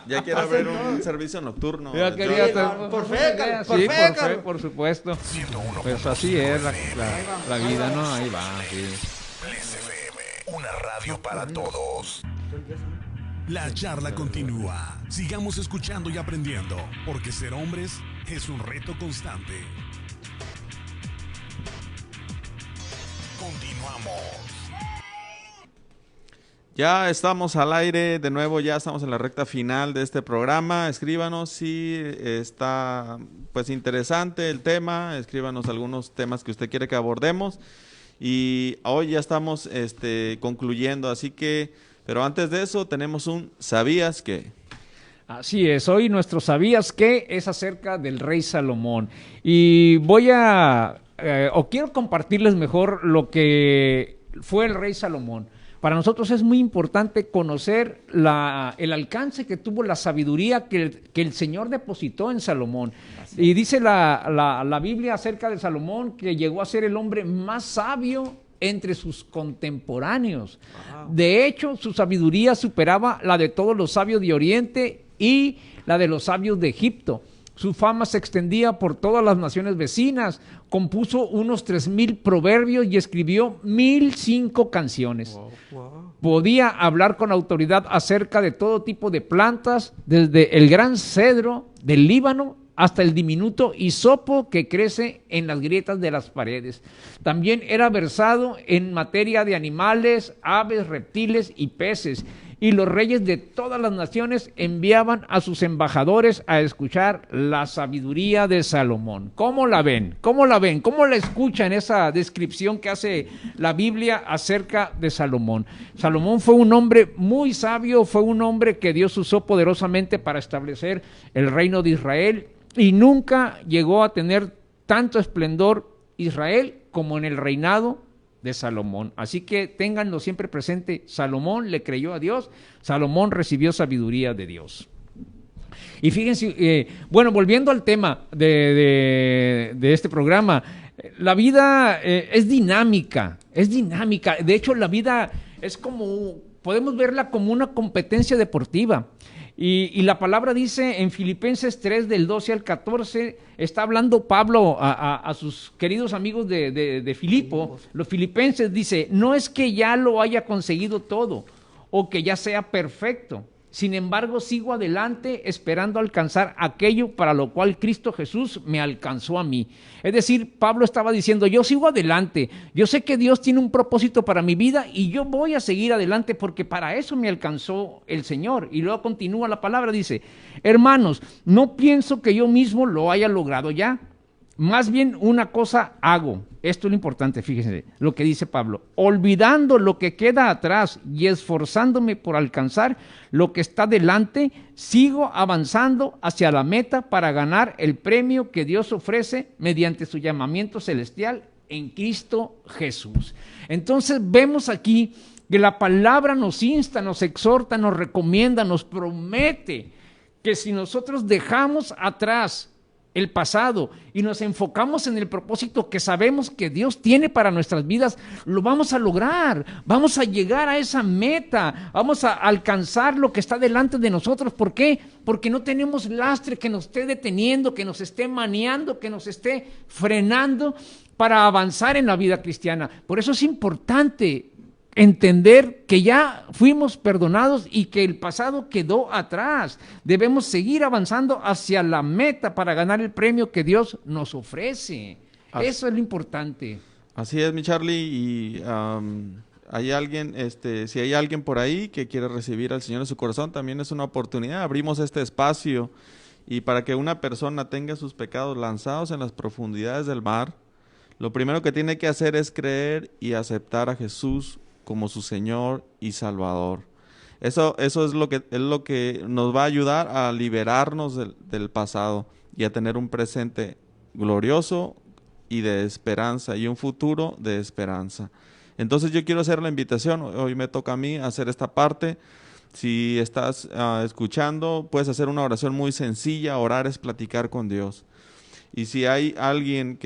S5: Ya quiero abrir un servicio nocturno.
S3: Ya quería
S4: por fe, Carlos.
S3: Sí, por fe, por supuesto. Pues así es la vida, ¿no? Ahí va, sí.
S1: Bless FM, una radio para todos. La charla continúa. Sigamos escuchando y aprendiendo, porque ser hombres es un reto constante. Continuamos.
S5: Ya estamos al aire de nuevo, ya estamos en la recta final de este programa. Escríbanos si está pues interesante el tema, escríbanos algunos temas que usted quiere que abordemos. Y hoy ya estamos concluyendo, así que, pero antes de eso tenemos un ¿sabías qué?
S3: Así es, hoy nuestro ¿sabías qué? Es acerca del rey Salomón. Y quiero compartirles mejor lo que fue el rey Salomón. Para nosotros es muy importante conocer el alcance que tuvo la sabiduría que el Señor depositó en Salomón. Y dice la Biblia acerca de Salomón que llegó a ser el hombre más sabio entre sus contemporáneos. Wow. De hecho, su sabiduría superaba la de todos los sabios de Oriente y la de los sabios de Egipto. Su fama se extendía por todas las naciones vecinas, compuso unos 3,000 proverbios y escribió 1,005 canciones. Wow. Podía hablar con autoridad acerca de todo tipo de plantas, desde el gran cedro del Líbano hasta el diminuto hisopo que crece en las grietas de las paredes. También era versado en materia de animales, aves, reptiles y peces. Y los reyes de todas las naciones enviaban a sus embajadores a escuchar la sabiduría de Salomón. ¿Cómo la ven? ¿Cómo la ven? ¿Cómo la escuchan esa descripción que hace la Biblia acerca de Salomón? Salomón fue un hombre muy sabio, fue un hombre que Dios usó poderosamente para establecer el reino de Israel y nunca llegó a tener tanto esplendor Israel como en el reinado de Salomón. Así que ténganlo siempre presente, Salomón le creyó a Dios, Salomón recibió sabiduría de Dios. Y fíjense, volviendo al tema de este programa, la vida es dinámica, de hecho la vida es podemos verla como una competencia deportiva. Y la palabra dice en Filipenses 3, del 12 al 14, está hablando Pablo a sus queridos amigos de Filipo, los filipenses, dice, no es que ya lo haya conseguido todo o que ya sea perfecto, sin embargo sigo adelante esperando alcanzar aquello para lo cual Cristo Jesús me alcanzó a mí. Es decir, Pablo estaba diciendo, yo sigo adelante, yo sé que Dios tiene un propósito para mi vida y yo voy a seguir adelante porque para eso me alcanzó el Señor. Y luego continúa la palabra, dice, hermanos, no pienso que yo mismo lo haya logrado ya, más bien una cosa hago. Esto es lo importante, fíjense lo que dice Pablo, olvidando lo que queda atrás y esforzándome por alcanzar lo que está delante, sigo avanzando hacia la meta para ganar el premio que Dios ofrece mediante su llamamiento celestial en Cristo Jesús. Entonces vemos aquí que la palabra nos insta, nos exhorta, nos recomienda, nos promete que si nosotros dejamos atrás el pasado y nos enfocamos en el propósito que sabemos que Dios tiene para nuestras vidas, lo vamos a lograr, vamos a llegar a esa meta, vamos a alcanzar lo que está delante de nosotros. ¿Por qué? Porque no tenemos lastre que nos esté deteniendo, que nos esté maneando, que nos esté frenando para avanzar en la vida cristiana. Por eso es importante entender que ya fuimos perdonados y que el pasado quedó atrás. Debemos seguir avanzando hacia la meta para ganar el premio que Dios nos ofrece. Eso es lo importante.
S5: Así es, mi Charlie, y hay alguien, si hay alguien por ahí que quiere recibir al Señor en su corazón, también es una oportunidad. Abrimos este espacio y para que una persona tenga sus pecados lanzados en las profundidades del mar, lo primero que tiene que hacer es creer y aceptar a Jesús como su Señor y Salvador. Eso es lo que nos va a ayudar a liberarnos del pasado y a tener un presente glorioso y de esperanza y un futuro de esperanza. Entonces yo quiero hacer la invitación, hoy me toca a mí hacer esta parte. Si estás escuchando, puedes hacer una oración muy sencilla. Orar es platicar con Dios. Y si hay alguien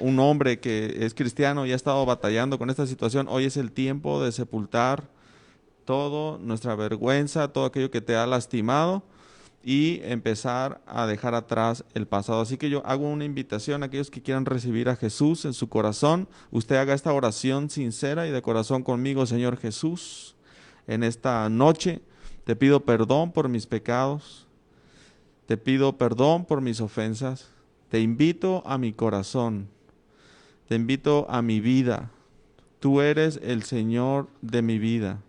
S5: un hombre que es cristiano y ha estado batallando con esta situación, hoy es el tiempo de sepultar todo, nuestra vergüenza, todo aquello que te ha lastimado y empezar a dejar atrás el pasado. Así que yo hago una invitación a aquellos que quieran recibir a Jesús en su corazón. Usted haga esta oración sincera y de corazón conmigo. Señor Jesús, en esta noche te pido perdón por mis pecados. Te pido perdón por mis ofensas, te invito a mi corazón, te invito a mi vida. Tú eres el Señor de mi vida.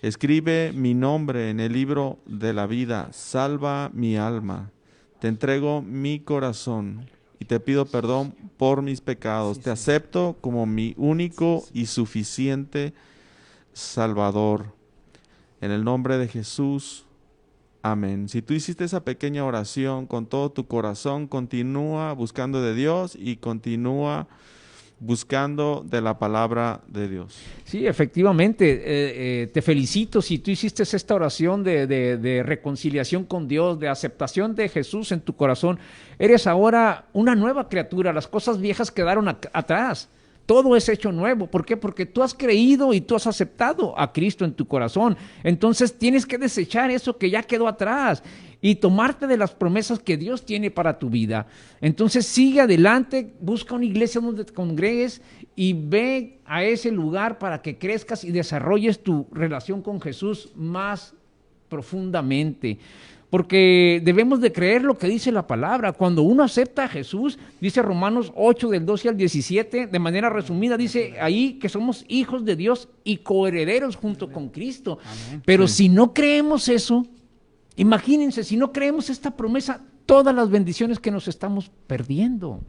S5: Escribe mi nombre en el libro de la vida, salva mi alma. Te entrego mi corazón y te pido perdón por mis pecados.
S4: Sí,
S5: te
S4: sí.
S5: acepto como mi único y suficiente Salvador. En el nombre de Jesús, amén. Si tú hiciste esa pequeña oración con todo tu corazón, continúa buscando de Dios y continúa buscando de la palabra de Dios.
S3: Sí, efectivamente, te felicito si tú hiciste esta oración de reconciliación con Dios, de aceptación de Jesús en tu corazón. Eres ahora una nueva criatura, las cosas viejas quedaron atrás. Todo es hecho nuevo. ¿Por qué? Porque tú has creído y tú has aceptado a Cristo en tu corazón. Entonces tienes que desechar eso que ya quedó atrás y tomarte de las promesas que Dios tiene para tu vida. Entonces sigue adelante, busca una iglesia donde te congregues y ve a ese lugar para que crezcas y desarrolles tu relación con Jesús más profundamente. Porque debemos de creer lo que dice la palabra. Cuando uno acepta a Jesús, dice Romanos 8 del 12 al 17, de manera resumida, dice ahí que somos hijos de Dios y coherederos junto con Cristo.
S4: Amén.
S3: Pero
S5: Sí.
S3: si no creemos eso, imagínense, si no creemos esta promesa, todas las bendiciones que nos estamos perdiendo.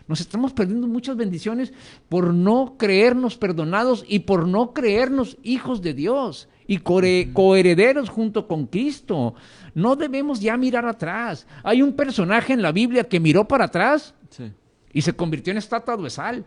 S3: Nos estamos perdiendo muchas bendiciones por no creernos perdonados y por no creernos hijos de Dios y coherederos junto con Cristo. No debemos ya mirar atrás. Hay un personaje en la Biblia que miró para atrás
S5: Sí.
S3: y se convirtió en estatua de sal.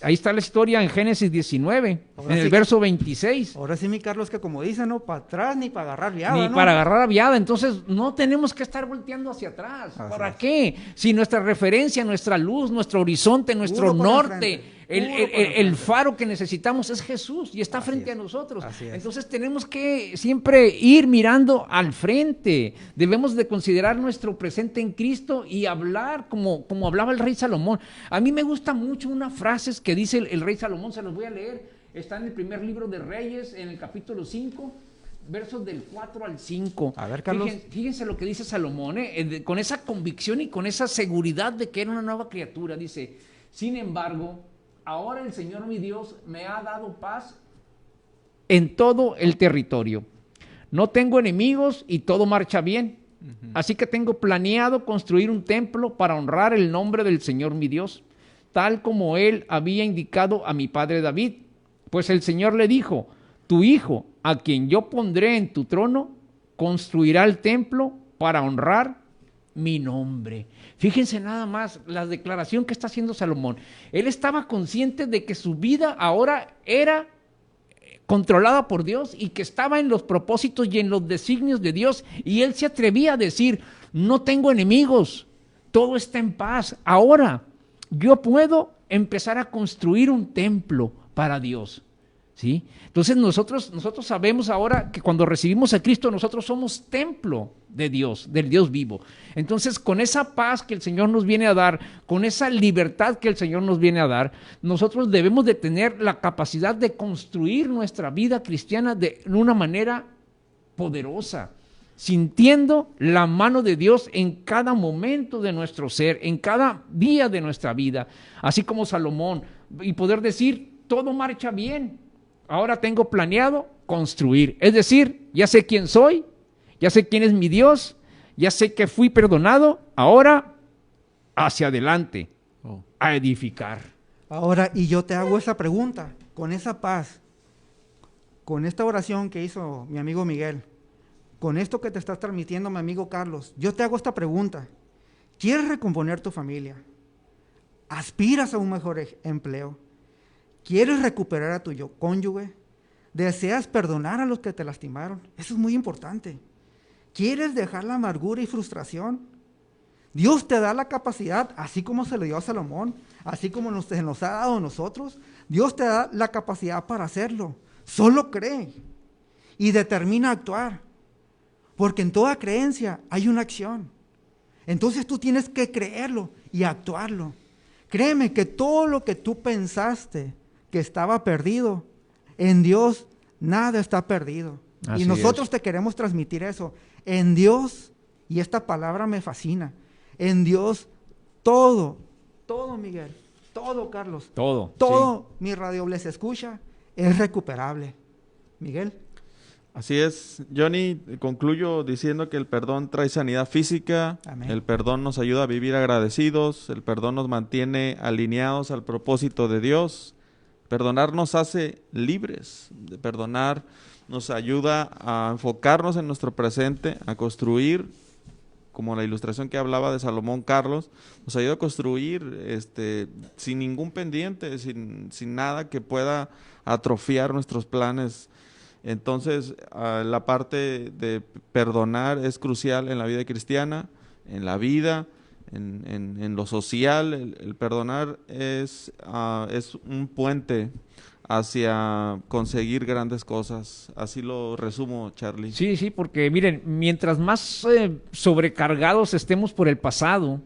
S3: Ahí está la historia en Génesis 19,
S4: Ahora
S3: en el
S4: sí.
S3: verso 26.
S4: Ahora sí, mi Carlos, que como dicen, no para atrás ni para agarrar viada,
S3: Ni
S4: ¿no?
S3: para agarrar a viada. Entonces no tenemos que estar volteando hacia atrás.
S4: Así
S3: ¿Para
S4: es.
S3: qué? Si nuestra referencia, nuestra luz, nuestro horizonte, nuestro
S4: Puro para
S3: norte,
S4: enfrente. Puro para
S3: el
S4: enfrente.
S3: faro que necesitamos es Jesús y está
S4: Así
S3: frente
S4: es.
S3: a nosotros.
S4: Así es.
S3: Entonces tenemos que siempre ir mirando al frente. Debemos de considerar nuestro presente en Cristo y hablar como hablaba el rey Salomón. A mí me gusta mucho una frase que dice el rey Salomón, se los voy a leer. Está en el primer libro de Reyes, en el capítulo 5, versos del 4 al 5.
S4: A ver, Carlos.
S3: Fíjense lo que dice Salomón, con esa convicción y con esa seguridad de que era una nueva criatura. Dice, sin embargo, ahora el Señor mi Dios me ha dado paz en todo el territorio. No tengo enemigos y todo marcha bien. Así que tengo planeado construir un templo para honrar el nombre del Señor mi Dios, tal como él había indicado a mi padre David. Pues el Señor le dijo, tu hijo, a quien yo pondré en tu trono, construirá el templo para honrar mi nombre. Fíjense nada más la declaración que está haciendo Salomón. Él estaba consciente de que su vida ahora era controlada por Dios y que estaba en los propósitos y en los designios de Dios, y él se atrevía a decir, no tengo enemigos, todo está en paz. Ahora yo puedo empezar a construir un templo para Dios. ¿Sí? Entonces nosotros sabemos ahora que cuando recibimos a Cristo nosotros somos templo de Dios, del Dios vivo. Entonces con esa paz que el Señor nos viene a dar, con esa libertad que el Señor nos viene a dar, nosotros debemos de tener la capacidad de construir nuestra vida cristiana de una manera poderosa, sintiendo la mano de Dios en cada momento de nuestro ser, en cada día de nuestra vida, así como Salomón, y poder decir, todo marcha bien. Ahora tengo planeado construir, es decir, ya sé quién soy, ya sé quién es mi Dios, ya sé que fui perdonado, ahora hacia adelante, a edificar.
S4: Ahora, y yo te hago esa pregunta, con esa paz, con esta oración que hizo mi amigo Miguel, con esto que te estás transmitiendo mi amigo Carlos, yo te hago esta pregunta. ¿Quieres recomponer tu familia? ¿Aspiras a un mejor empleo? ¿Quieres recuperar a tu cónyuge? ¿Deseas perdonar a los que te lastimaron? Eso es muy importante. ¿Quieres dejar la amargura y frustración? Dios te da la capacidad, así como se le dio a Salomón, así como se nos ha dado a nosotros. Dios te da la capacidad para hacerlo. Solo cree y determina actuar. Porque en toda creencia hay una acción. Entonces tú tienes que creerlo y actuarlo. Créeme que todo lo que tú pensaste que estaba perdido, en Dios nada está perdido.
S3: Así
S4: y nosotros
S3: es.
S4: te queremos transmitir eso. En Dios, y esta palabra me fascina, en Dios todo, Miguel, todo, Carlos,
S3: Todo.
S4: todo mi Radio les escucha es recuperable. Miguel.
S5: Así es, Johnny, concluyo diciendo que el perdón trae sanidad física,
S4: Amén.
S5: el perdón nos ayuda a vivir agradecidos, el perdón nos mantiene alineados al propósito de Dios, perdonar nos hace libres, perdonar nos ayuda a enfocarnos en nuestro presente, a construir, como la ilustración que hablaba de Salomón Carlos, nos ayuda a construir sin ningún pendiente, sin nada que pueda atrofiar nuestros planes. Entonces, la parte de perdonar es crucial en la vida cristiana, en la vida, en lo social. El perdonar es un puente hacia conseguir grandes cosas. Así lo resumo, Charlie.
S3: Sí, sí, porque miren, mientras más sobrecargados estemos por el pasado,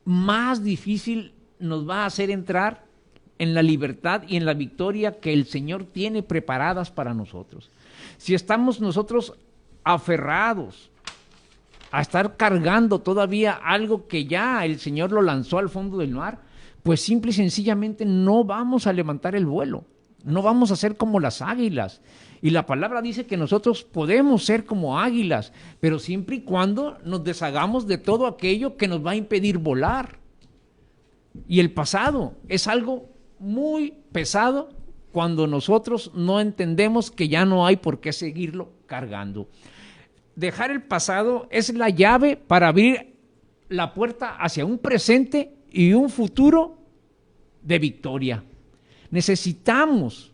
S3: más difícil nos va a hacer entrar en la libertad y en la victoria que el Señor tiene preparadas para nosotros. Si estamos nosotros aferrados a estar cargando todavía algo que ya el Señor lo lanzó al fondo del mar, pues simple y sencillamente no vamos a levantar el vuelo, no vamos a ser como las águilas. Y la palabra dice que nosotros podemos ser como águilas, pero siempre y cuando nos deshagamos de todo aquello que nos va a impedir volar. Y el pasado es algo muy pesado cuando nosotros no entendemos que ya no hay por qué seguirlo cargando. Dejar el pasado es la llave para abrir la puerta hacia un presente y un futuro de victoria. Necesitamos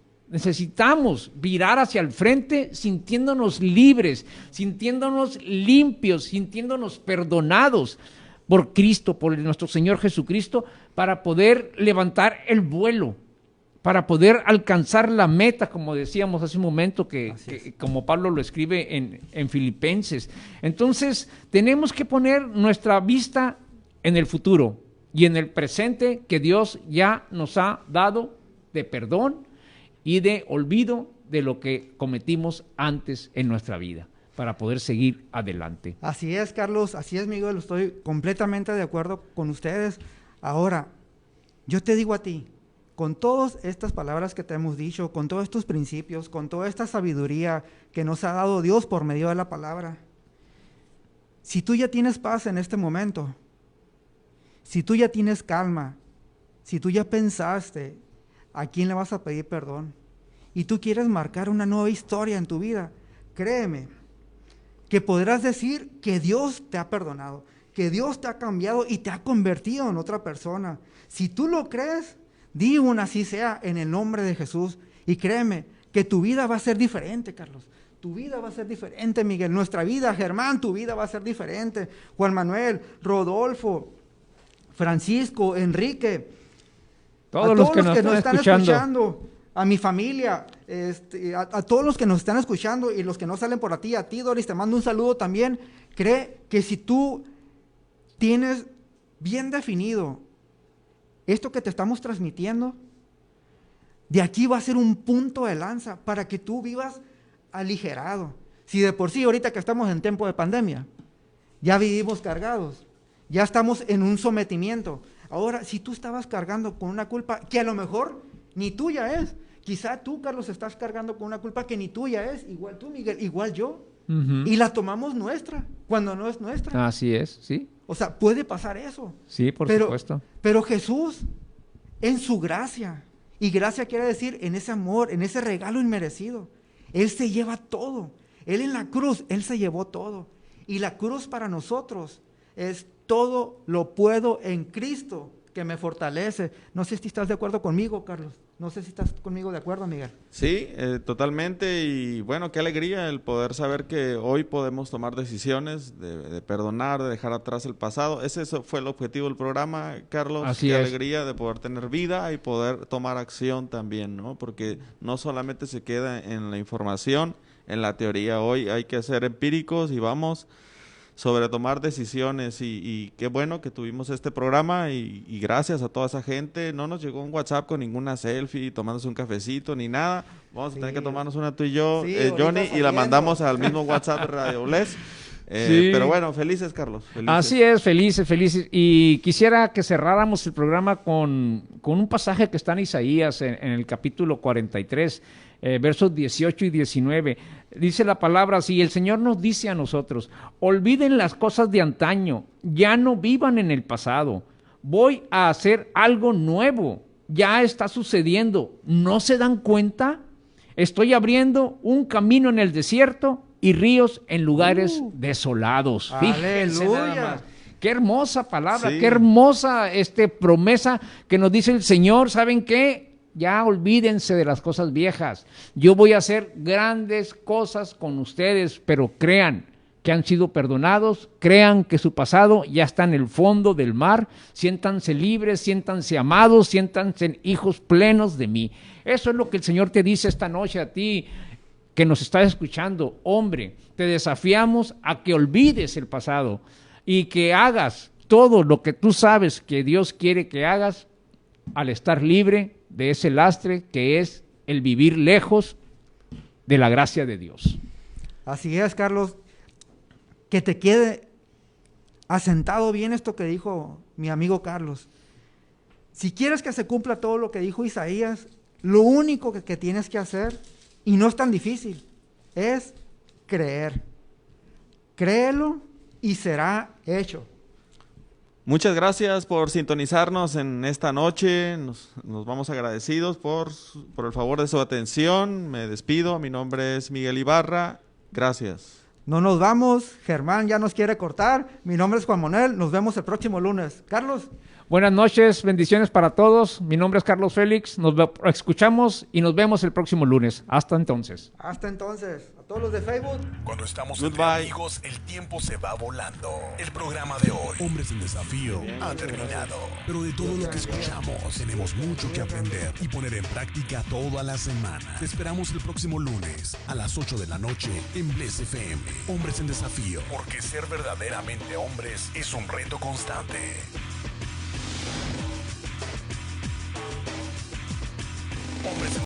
S3: virar hacia el frente sintiéndonos libres, sintiéndonos limpios, sintiéndonos perdonados por Cristo, por nuestro Señor Jesucristo, para poder levantar el vuelo, para poder alcanzar la meta, como decíamos hace un momento, que como Pablo lo escribe en Filipenses. Entonces, tenemos que poner nuestra vista en el futuro y en el presente que Dios ya nos ha dado de perdón y de olvido de lo que cometimos antes en nuestra vida, para poder seguir adelante.
S4: Así es, Carlos, así es, Miguel, estoy completamente de acuerdo con ustedes. Ahora, yo te digo a ti, con todas estas palabras que te hemos dicho, con todos estos principios, con toda esta sabiduría que nos ha dado Dios por medio de la palabra, si tú ya tienes paz en este momento, si tú ya tienes calma, si tú ya pensaste a quién le vas a pedir perdón y tú quieres marcar una nueva historia en tu vida, créeme que podrás decir que Dios te ha perdonado, que Dios te ha cambiado y te ha convertido en otra persona. Si tú lo crees, di un así sea en el nombre de Jesús y créeme que tu vida va a ser diferente, Carlos. Tu vida va a ser diferente, Miguel. Nuestra vida, Germán, tu vida va a ser diferente. Juan Manuel, Rodolfo, Francisco, Enrique,
S3: Todos los que nos están escuchando,
S4: a mi familia, a todos los que nos están escuchando y los que no salen por a ti, Doris, te mando un saludo también. Cree que si tú tienes bien definido esto que te estamos transmitiendo, de aquí va a ser un punto de lanza para que tú vivas aligerado. Si de por sí ahorita que estamos en tiempo de pandemia, ya vivimos cargados, ya estamos en un sometimiento. Ahora, si tú estabas cargando con una culpa que a lo mejor ni tuya es, quizá tú, Carlos, estás cargando con una culpa que ni tuya es, igual tú, Miguel, igual yo, y la tomamos nuestra, cuando no es nuestra.
S3: Así es, sí.
S4: O sea, puede pasar eso.
S3: Sí, por supuesto.
S4: Pero Jesús, en su gracia, y gracia quiere decir en ese amor, en ese regalo inmerecido, Él se lleva todo. Él en la cruz, Él se llevó todo. Y la cruz para nosotros es todo lo puedo en Cristo que me fortalece. No sé si estás de acuerdo conmigo, Carlos. No sé si estás conmigo de acuerdo, Miguel.
S5: Sí, totalmente. Y bueno, qué alegría el poder saber que hoy podemos tomar decisiones de perdonar, de dejar atrás el pasado. Ese fue el objetivo del programa, Carlos.
S3: Así
S5: qué
S3: es.
S5: alegría de poder tener vida y poder tomar acción también, ¿no? Porque no solamente se queda en la información, en la teoría. Hoy hay que ser empíricos y vamos sobre tomar decisiones y qué bueno que tuvimos este programa y gracias a toda esa gente. No nos llegó un WhatsApp con ninguna selfie, tomándose un cafecito ni nada. Vamos a tener que tomarnos una tú y yo,
S4: Sí,
S5: Johnny, y la
S4: saliendo.
S5: mandamos al mismo WhatsApp de Radio Bless.
S3: Sí.
S5: Pero bueno, felices, Carlos. Felices.
S3: Así es, felices, felices. Y quisiera que cerráramos el programa con un pasaje que está en Isaías, en el capítulo 43, versos 18 y 19. Dice la palabra así: el Señor nos dice a nosotros, olviden las cosas de antaño, ya no vivan en el pasado. Voy a hacer algo nuevo, ya está sucediendo. ¿No se dan cuenta? Estoy abriendo un camino en el desierto y ríos en lugares desolados. Fíjense nada más. Qué hermosa palabra,
S5: Sí.
S3: qué hermosa promesa que nos dice el Señor. ¿Saben qué? Ya olvídense de las cosas viejas. Yo voy a hacer grandes cosas con ustedes, pero crean que han sido perdonados, crean que su pasado ya está en el fondo del mar, siéntanse libres, siéntanse amados, siéntanse hijos plenos de mí. Eso es lo que el Señor te dice esta noche a ti, que nos estás escuchando. Hombre, te desafiamos a que olvides el pasado y que hagas todo lo que tú sabes que Dios quiere que hagas al estar libre de ese lastre que es el vivir lejos de la gracia de Dios.
S4: Así es, Carlos. Que te quede asentado bien esto que dijo mi amigo Carlos. Si quieres que se cumpla todo lo que dijo Isaías, lo único que tienes que hacer, y no es tan difícil, es creer. Créelo y será hecho.
S5: Muchas gracias por sintonizarnos en esta noche. Nos vamos agradecidos por el favor de su atención. Me despido. Mi nombre es Miguel Ibarra. Gracias.
S4: No nos vamos. Germán ya nos quiere cortar. Mi nombre es Juan Manuel. Nos vemos el próximo lunes. Carlos.
S3: Buenas noches, bendiciones para todos. Mi nombre es Carlos Félix. Nos escuchamos y nos vemos el próximo lunes. Hasta entonces.
S4: Hasta entonces. A todos los de Facebook.
S1: Cuando estamos
S5: Goodbye.
S1: entre amigos, el tiempo se va volando. El programa de hoy, Hombres en Desafío, ha terminado. Pero de todo lo que escuchamos, tenemos mucho que aprender y poner en práctica toda la semana. Te esperamos el próximo lunes a las 8 de la noche en Bless FM. Hombres en Desafío, porque ser verdaderamente hombres es un reto constante. Hombres en